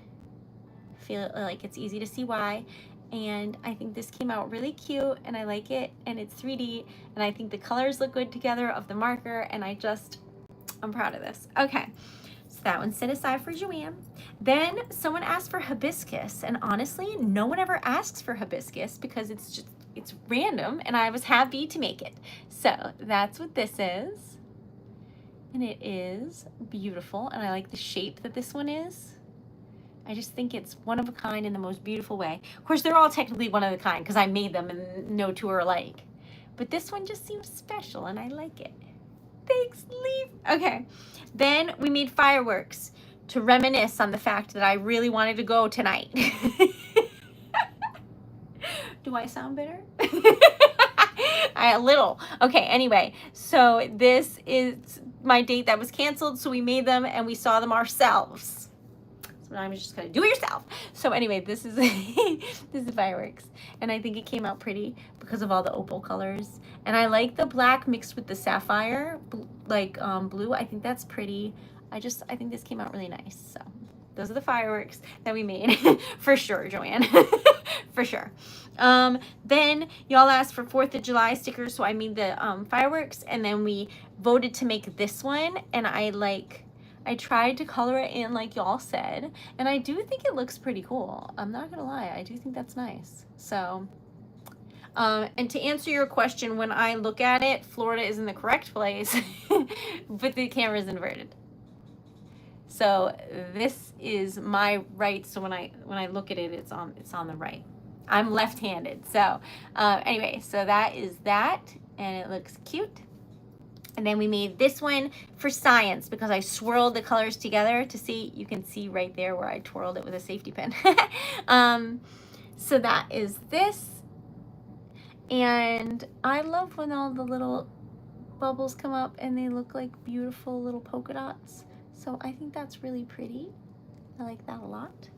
Feel like it's easy to see why, and I think this came out really cute and I like it, and it's 3D, and I think the colors look good together of the marker, and I'm proud of this. Okay, so that one's set aside for Joanne. Then someone asked for hibiscus, and honestly, no one ever asks for hibiscus because it's random, and I was happy to make it. So that's what this is, and it is beautiful, and I like the shape that this one is. I just think it's one of a kind in the most beautiful way. Of course, they're all technically one of a kind because I made them and no two are alike. But this one just seems special and I like it. Thanks, Leaf. Okay, then we made fireworks to reminisce on the fact that I really wanted to go tonight. Do I sound bitter? A little. Okay, anyway, so this is my date that was canceled, so we made them and we saw them ourselves. So I'm just gonna do it yourself. So anyway, this is this is fireworks, and I think it came out pretty because of all the opal colors, and I like the black mixed with the sapphire blue. I think that's pretty. I think this came out really nice. So those are the fireworks that we made for sure, Joanne. For sure. Then y'all asked for 4th of July stickers, so I made the fireworks, and then we voted to make this one, and I tried to color it in like y'all said, and I do think it looks pretty cool. I'm not gonna lie, I do think that's nice. So, and to answer your question, when I look at it, Florida is in the correct place, but the camera is inverted. So this is my right, so when I look at it, it's on the right. I'm left-handed. So anyway, so that is that, and it looks cute. And then we made this one for science because I swirled the colors together to see. You can see right there where I twirled it with a safety pin. So that is this. And I love when all the little bubbles come up and they look like beautiful little polka dots. So I think that's really pretty. I like that a lot.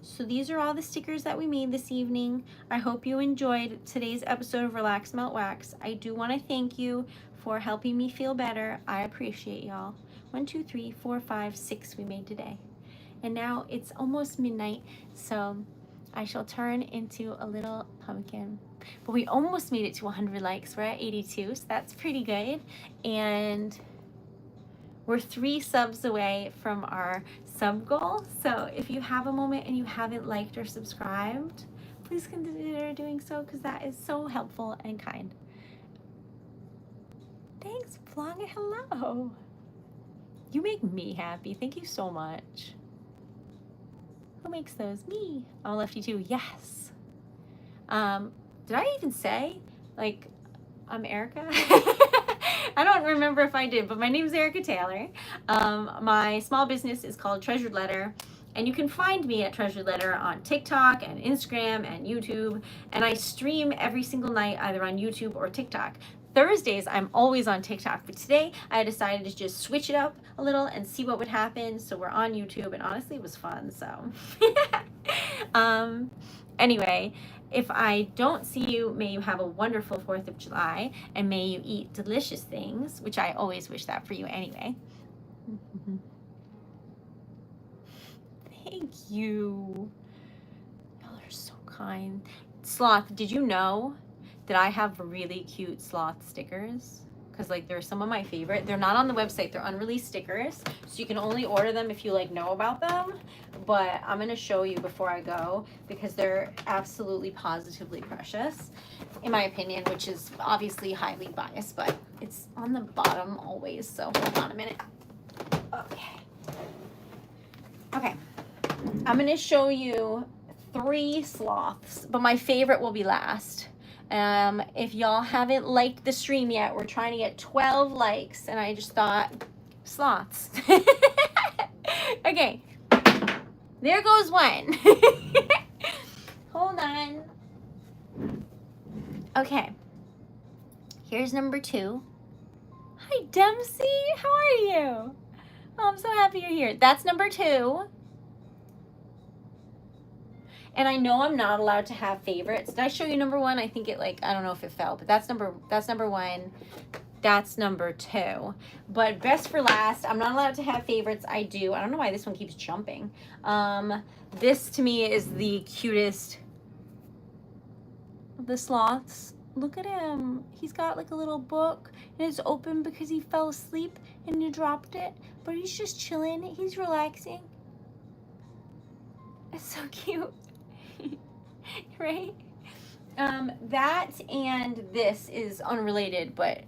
So these are all the stickers that we made this evening. I hope you enjoyed today's episode of Relax Melt Wax. I do want to thank you for helping me feel better. I appreciate y'all. 1, 2, 3, 4, 5, 6 we made today. And now it's almost midnight, so I shall turn into a little pumpkin. But we almost made it to 100 likes. We're at 82, so that's pretty good. And we're 3 subs away from our sub goal. So if you have a moment and you haven't liked or subscribed, please consider doing so, because that is so helpful and kind. Thanks, Flonga. Hello. You make me happy. Thank you so much. Who makes those? Me. I'm a lefty too. Yes. Did I even say, like, I'm Erica? I don't remember if I did, but my name is Erica Taylor. My small business is called Treasured Letter, and you can find me at Treasured Letter on TikTok and Instagram and YouTube, and I stream every single night either on YouTube or TikTok. Thursdays, I'm always on TikTok, but today I decided to just switch it up a little and see what would happen. So we're on YouTube, and honestly, it was fun. So anyway, if I don't see you, may you have a wonderful 4th of July, and may you eat delicious things, which I always wish that for you anyway. Thank you. Y'all are so kind. Sloth, did you know that I have really cute sloth stickers? Because like they're some of my favorite. They're not on the website. They're unreleased stickers, so you can only order them if you like know about them. But I'm gonna show you before I go because they're absolutely positively precious, in my opinion, which is obviously highly biased, but it's on the bottom always. So hold on a minute. Okay. Okay. I'm gonna show you 3 sloths, but my favorite will be last. If y'all haven't liked the stream yet, we're trying to get 12 likes, and I just thought, sloths. Okay, there goes one. Hold on. Okay, here's number 2. Hi, Dempsey, how are you? Oh, I'm so happy you're here. That's number 2. And I know I'm not allowed to have favorites. Did I show you number 1? I think it I don't know if it fell, but that's number 1. That's number 2. But best for last, I'm not allowed to have favorites. I do. I don't know why this one keeps jumping. This to me is the cutest of the sloths. Look at him. He's got like a little book and it's open because he fell asleep and you dropped it. But he's just chilling. He's relaxing. It's so cute. Right? That and this is unrelated, but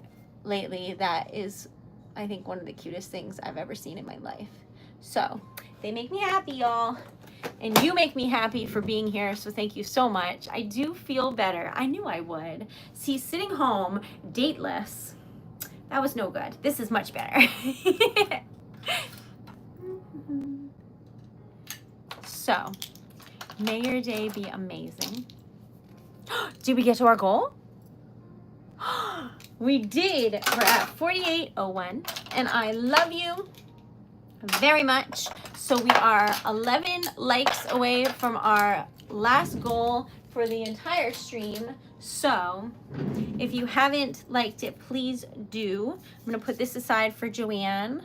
lately that is, I think, one of the cutest things I've ever seen in my life. So they make me happy, y'all, and you make me happy for being here, so thank you so much. I do feel better. I knew I would. See, sitting home dateless, that was no good. This is much better. So may your day be amazing. Did we get to our goal? We did. We're at 48:01, and I love you very much. So we are 11 likes away from our last goal for the entire stream. So if you haven't liked it, please do. I'm gonna put this aside for Joanne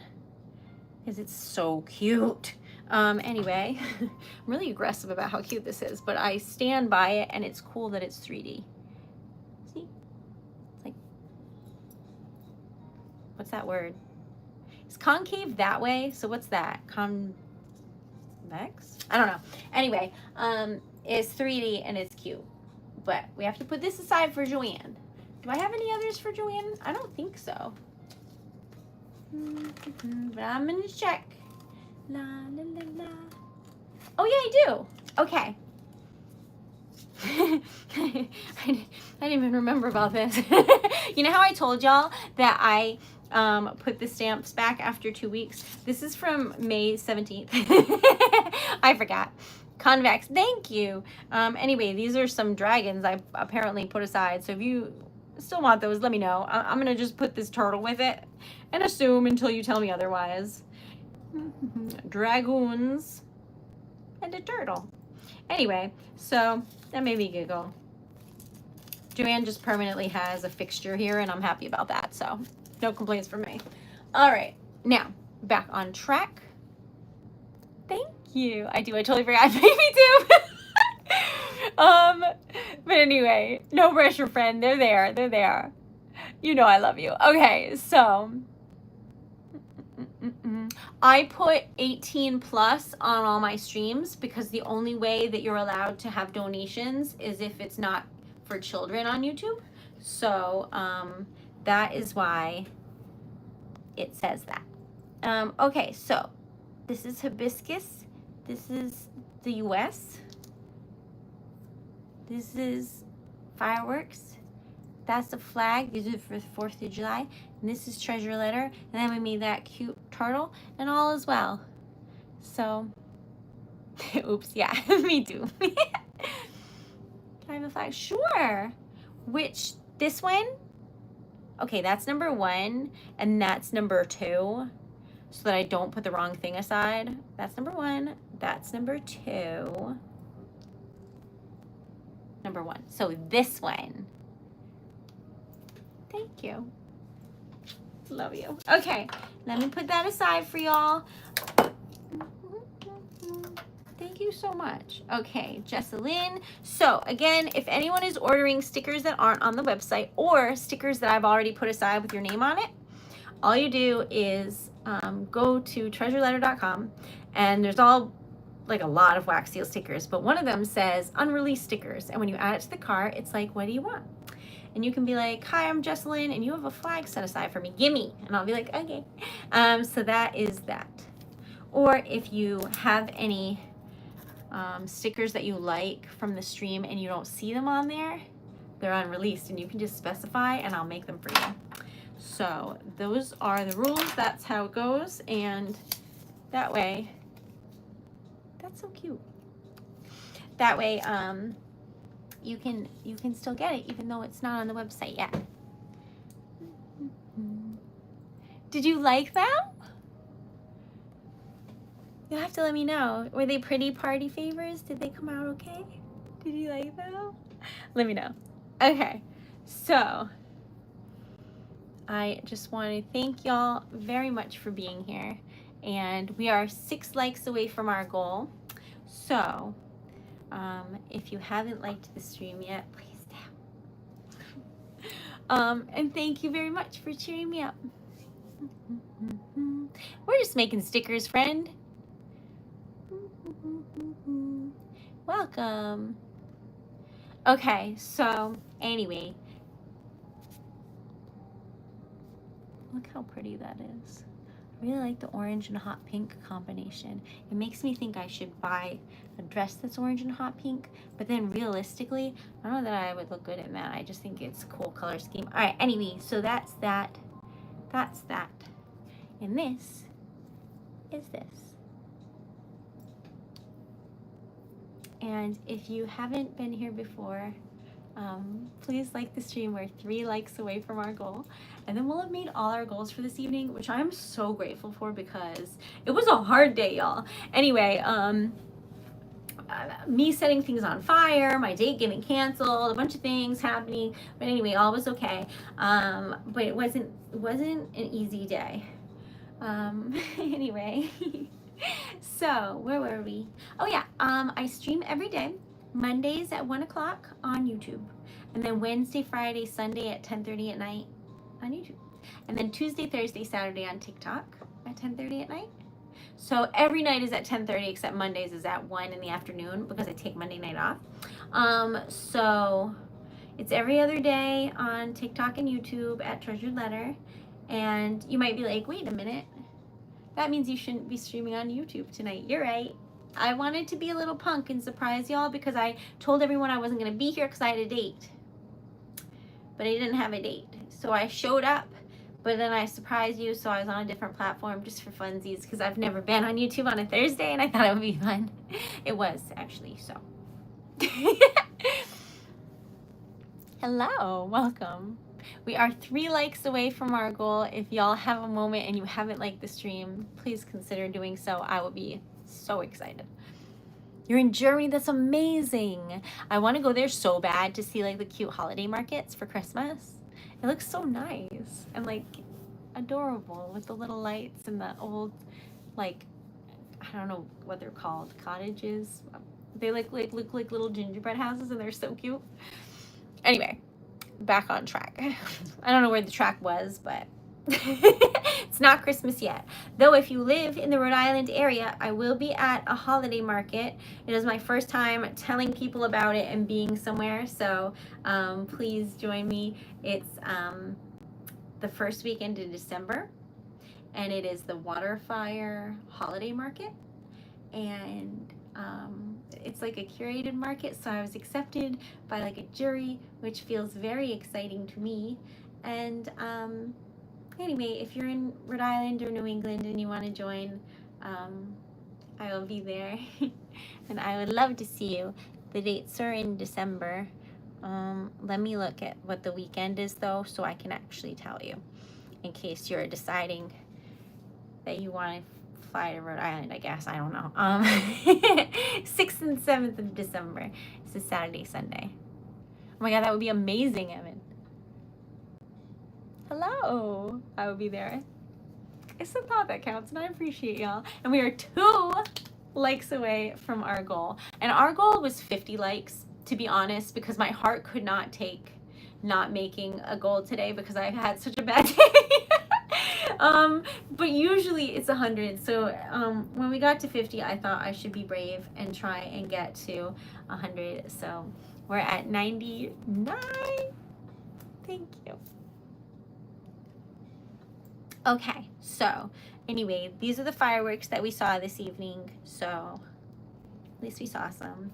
because it's so cute. Anyway, I'm really aggressive about how cute this is, but I stand by it, and it's cool that it's 3D. See? It's like, what's that word? Is concave that way? So what's that? Convex? I don't know. Anyway, it's 3D and it's cute, but we have to put this aside for Joanne. Do I have any others for Joanne? I don't think so. But I'm gonna check. La, la, la, la. Oh yeah, I do. Okay. I didn't even remember about this. You know how I told y'all that I put the stamps back after 2 weeks? This is from May 17th. I forgot. Convex, thank you. Anyway, these are some dragons I apparently put aside. So if you still want those, let me know. I'm gonna just put this turtle with it and assume until you tell me otherwise. Dragoons and a turtle. Anyway, so that made me giggle. Joanne just permanently has a fixture here, and I'm happy about that, so no complaints from me. All right, now back on track. Thank you. I totally forgot. Me too. But anyway, no pressure, friend. They're there. You know I love you. Okay, so I put 18 plus on all my streams because the only way that you're allowed to have donations is if it's not for children on YouTube. So that is why it says that. Okay, so this is hibiscus. This is the US. This is fireworks. That's the flag. These are for the 4th of July. And this is treasure letter. And then we made that cute turtle and all as well. So, oops, yeah, me too. Can I have a flag? Sure. Which, this one? Okay, that's number 1 and that's number 2. So that I don't put the wrong thing aside. That's number 1. That's number 2. number 1. So this one. Thank you. Love you. Okay, let me put that aside for y'all. Thank you so much. Okay, Jessalyn. So again, if anyone is ordering stickers that aren't on the website or stickers that I've already put aside with your name on it, all you do is go to TreasuredLetter.com, and there's like a lot of wax seal stickers, but one of them says unreleased stickers. And when you add it to the cart, it's like, what do you want? And you can be like, hi, I'm Jessalyn, and you have a flag set aside for me. Gimme. And I'll be like, okay. So that is that. Or if you have any stickers that you like from the stream and you don't see them on there, they're unreleased, and you can just specify and I'll make them for you. So those are the rules. That's how it goes. And that way, that's so cute. That way, you can still get it even though it's not on the website yet. Did you like them? You'll have to let me know. Were they pretty party favors? Did they come out okay? Did you like them? Let me know. Okay, so I just want to thank y'all very much for being here. And we are 6 likes away from our goal. So if you haven't liked the stream yet, please do. And thank you very much for cheering me up. We're just making stickers, friend. Welcome. Okay, so anyway, look how pretty that is. I really like the orange and hot pink combination. It makes me think I should buy a dress that's orange and hot pink, but then realistically, I don't know that I would look good in that. I just think it's a cool color scheme. All right, anyway, so that's that. That's that. And this is this. And if you haven't been here before, please like the stream. We're 3 likes away from our goal, and then we'll have made all our goals for this evening, which I'm so grateful for because it was a hard day, y'all. Anyway, me setting things on fire, my date getting canceled, a bunch of things happening, but anyway, all was okay. But it wasn't an easy day. Anyway. So where were we? Oh yeah, I stream every day, Mondays at 1 o'clock on YouTube, and then Wednesday, Friday, Sunday at 10:30 at night on YouTube, and then Tuesday, Thursday, Saturday on TikTok at 10:30 at night. So every night is at 10:30 except Mondays is at 1 in the afternoon because I take Monday night off. So it's every other day on TikTok and YouTube at Treasured Letter. And you might be like, wait a minute, that means you shouldn't be streaming on YouTube tonight. You're right. I wanted to be a little punk and surprise y'all because I told everyone I wasn't going to be here because I had a date. But I didn't have a date. So I showed up, but then I surprised you, so I was on a different platform just for funsies because I've never been on YouTube on a Thursday and I thought it would be fun. It was, actually, so. Hello, welcome. We are 3 likes away from our goal. If y'all have a moment and you haven't liked the stream, please consider doing so. I will be so excited. You're in Germany, that's amazing. I want to go there so bad to see like the cute holiday markets for Christmas. It looks so nice and like adorable with the little lights and the old, like, I don't know what they're called, cottages. They look like little gingerbread houses and they're so cute. Anyway, back on track. I don't know where the track was, but it's not Christmas yet. Though if you live in the Rhode Island area, I will be at a holiday market. It is my first time telling people about it and being somewhere, so please join me. It's the first weekend in December, and it is the Waterfire Holiday Market, and it's like a curated market, so I was accepted by like a jury, which feels very exciting to me. And anyway, if you're in Rhode Island or New England and you want to join, I will be there. And I would love to see you. The dates are in December. Let me look at what the weekend is though, so I can actually tell you in case you're deciding that you want to fly to Rhode Island, I guess. I don't know. 6th and 7th of December. It's a Saturday, Sunday. Oh my God, that would be amazing, Evan. Hello. I would be there. It's the thought that counts, and I appreciate y'all. And we are 2 likes away from our goal. And our goal was 50 likes, to be honest, because my heart could not take not making a goal today because I had such a bad day. But usually it's 100. So when we got to 50, I thought I should be brave and try and get to 100. So we're at 99. Thank you. Okay, so anyway, these are the fireworks that we saw this evening. So at least we saw some.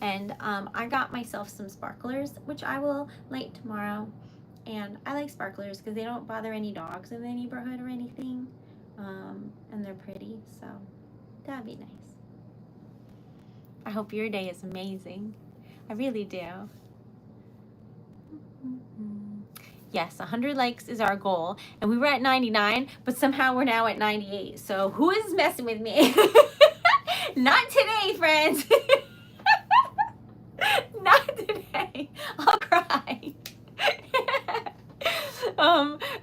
And I got myself some sparklers, which I will light tomorrow. And I like sparklers because they don't bother any dogs in the neighborhood or anything. And they're pretty, so that'd be nice. I hope your day is amazing. I really do. Yes, 100 likes is our goal. And we were at 99, but somehow we're now at 98. So who is messing with me? Not today, friends. Not today. I'll cry.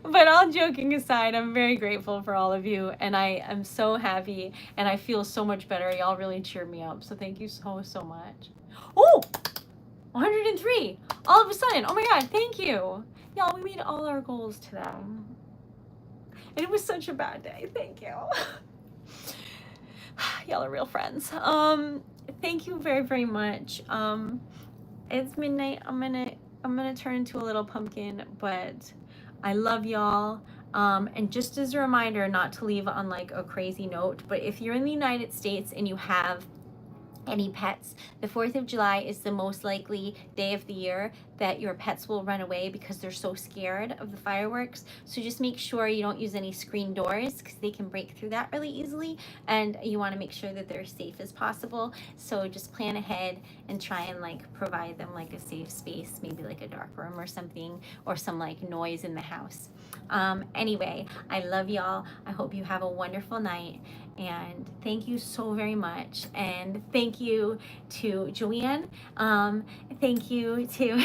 But all joking aside, I'm very grateful for all of you, and I am so happy, and I feel so much better. Y'all really cheered me up, so thank you so much. Oh, 103 all of a sudden. Oh my God, thank you. Y'all, we made all our goals today. And it was such a bad day. Thank you. Y'all are real friends. Thank you very much. It's midnight. I'm gonna turn into a little pumpkin, but I love y'all. And just as a reminder, not to leave on like a crazy note, but if you're in the United States and you have any pets, the 4th of July is the most likely day of the year that your pets will run away because they're so scared of the fireworks. So just make sure you don't use any screen doors because they can break through that really easily, and you want to make sure that they're safe as possible. So just plan ahead and try and like provide them like a safe space, maybe like a dark room or something, or some like noise in the house. Anyway, I love y'all. I hope you have a wonderful night, and thank you so very much. And thank you to Joanne. Thank you to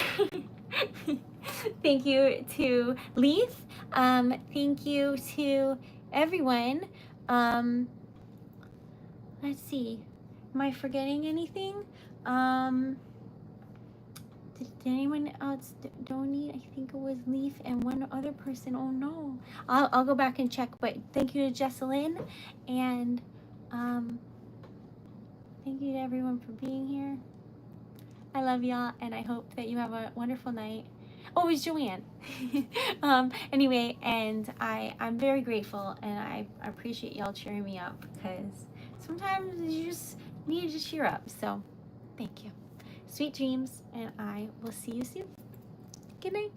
thank you to Leith. Thank you to everyone. Let's see. Am I forgetting anything? Did anyone else donate? I think it was Leaf and one other person. Oh no. I'll go back and check, but thank you to Jesselyn, and thank you to everyone for being here. I love y'all, and I hope that you have a wonderful night. Oh, it's Joanne. Anyway, and I'm very grateful, and I appreciate y'all cheering me up, because sometimes you just need to cheer up. So thank you. Sweet dreams, and I will see you soon. Good night.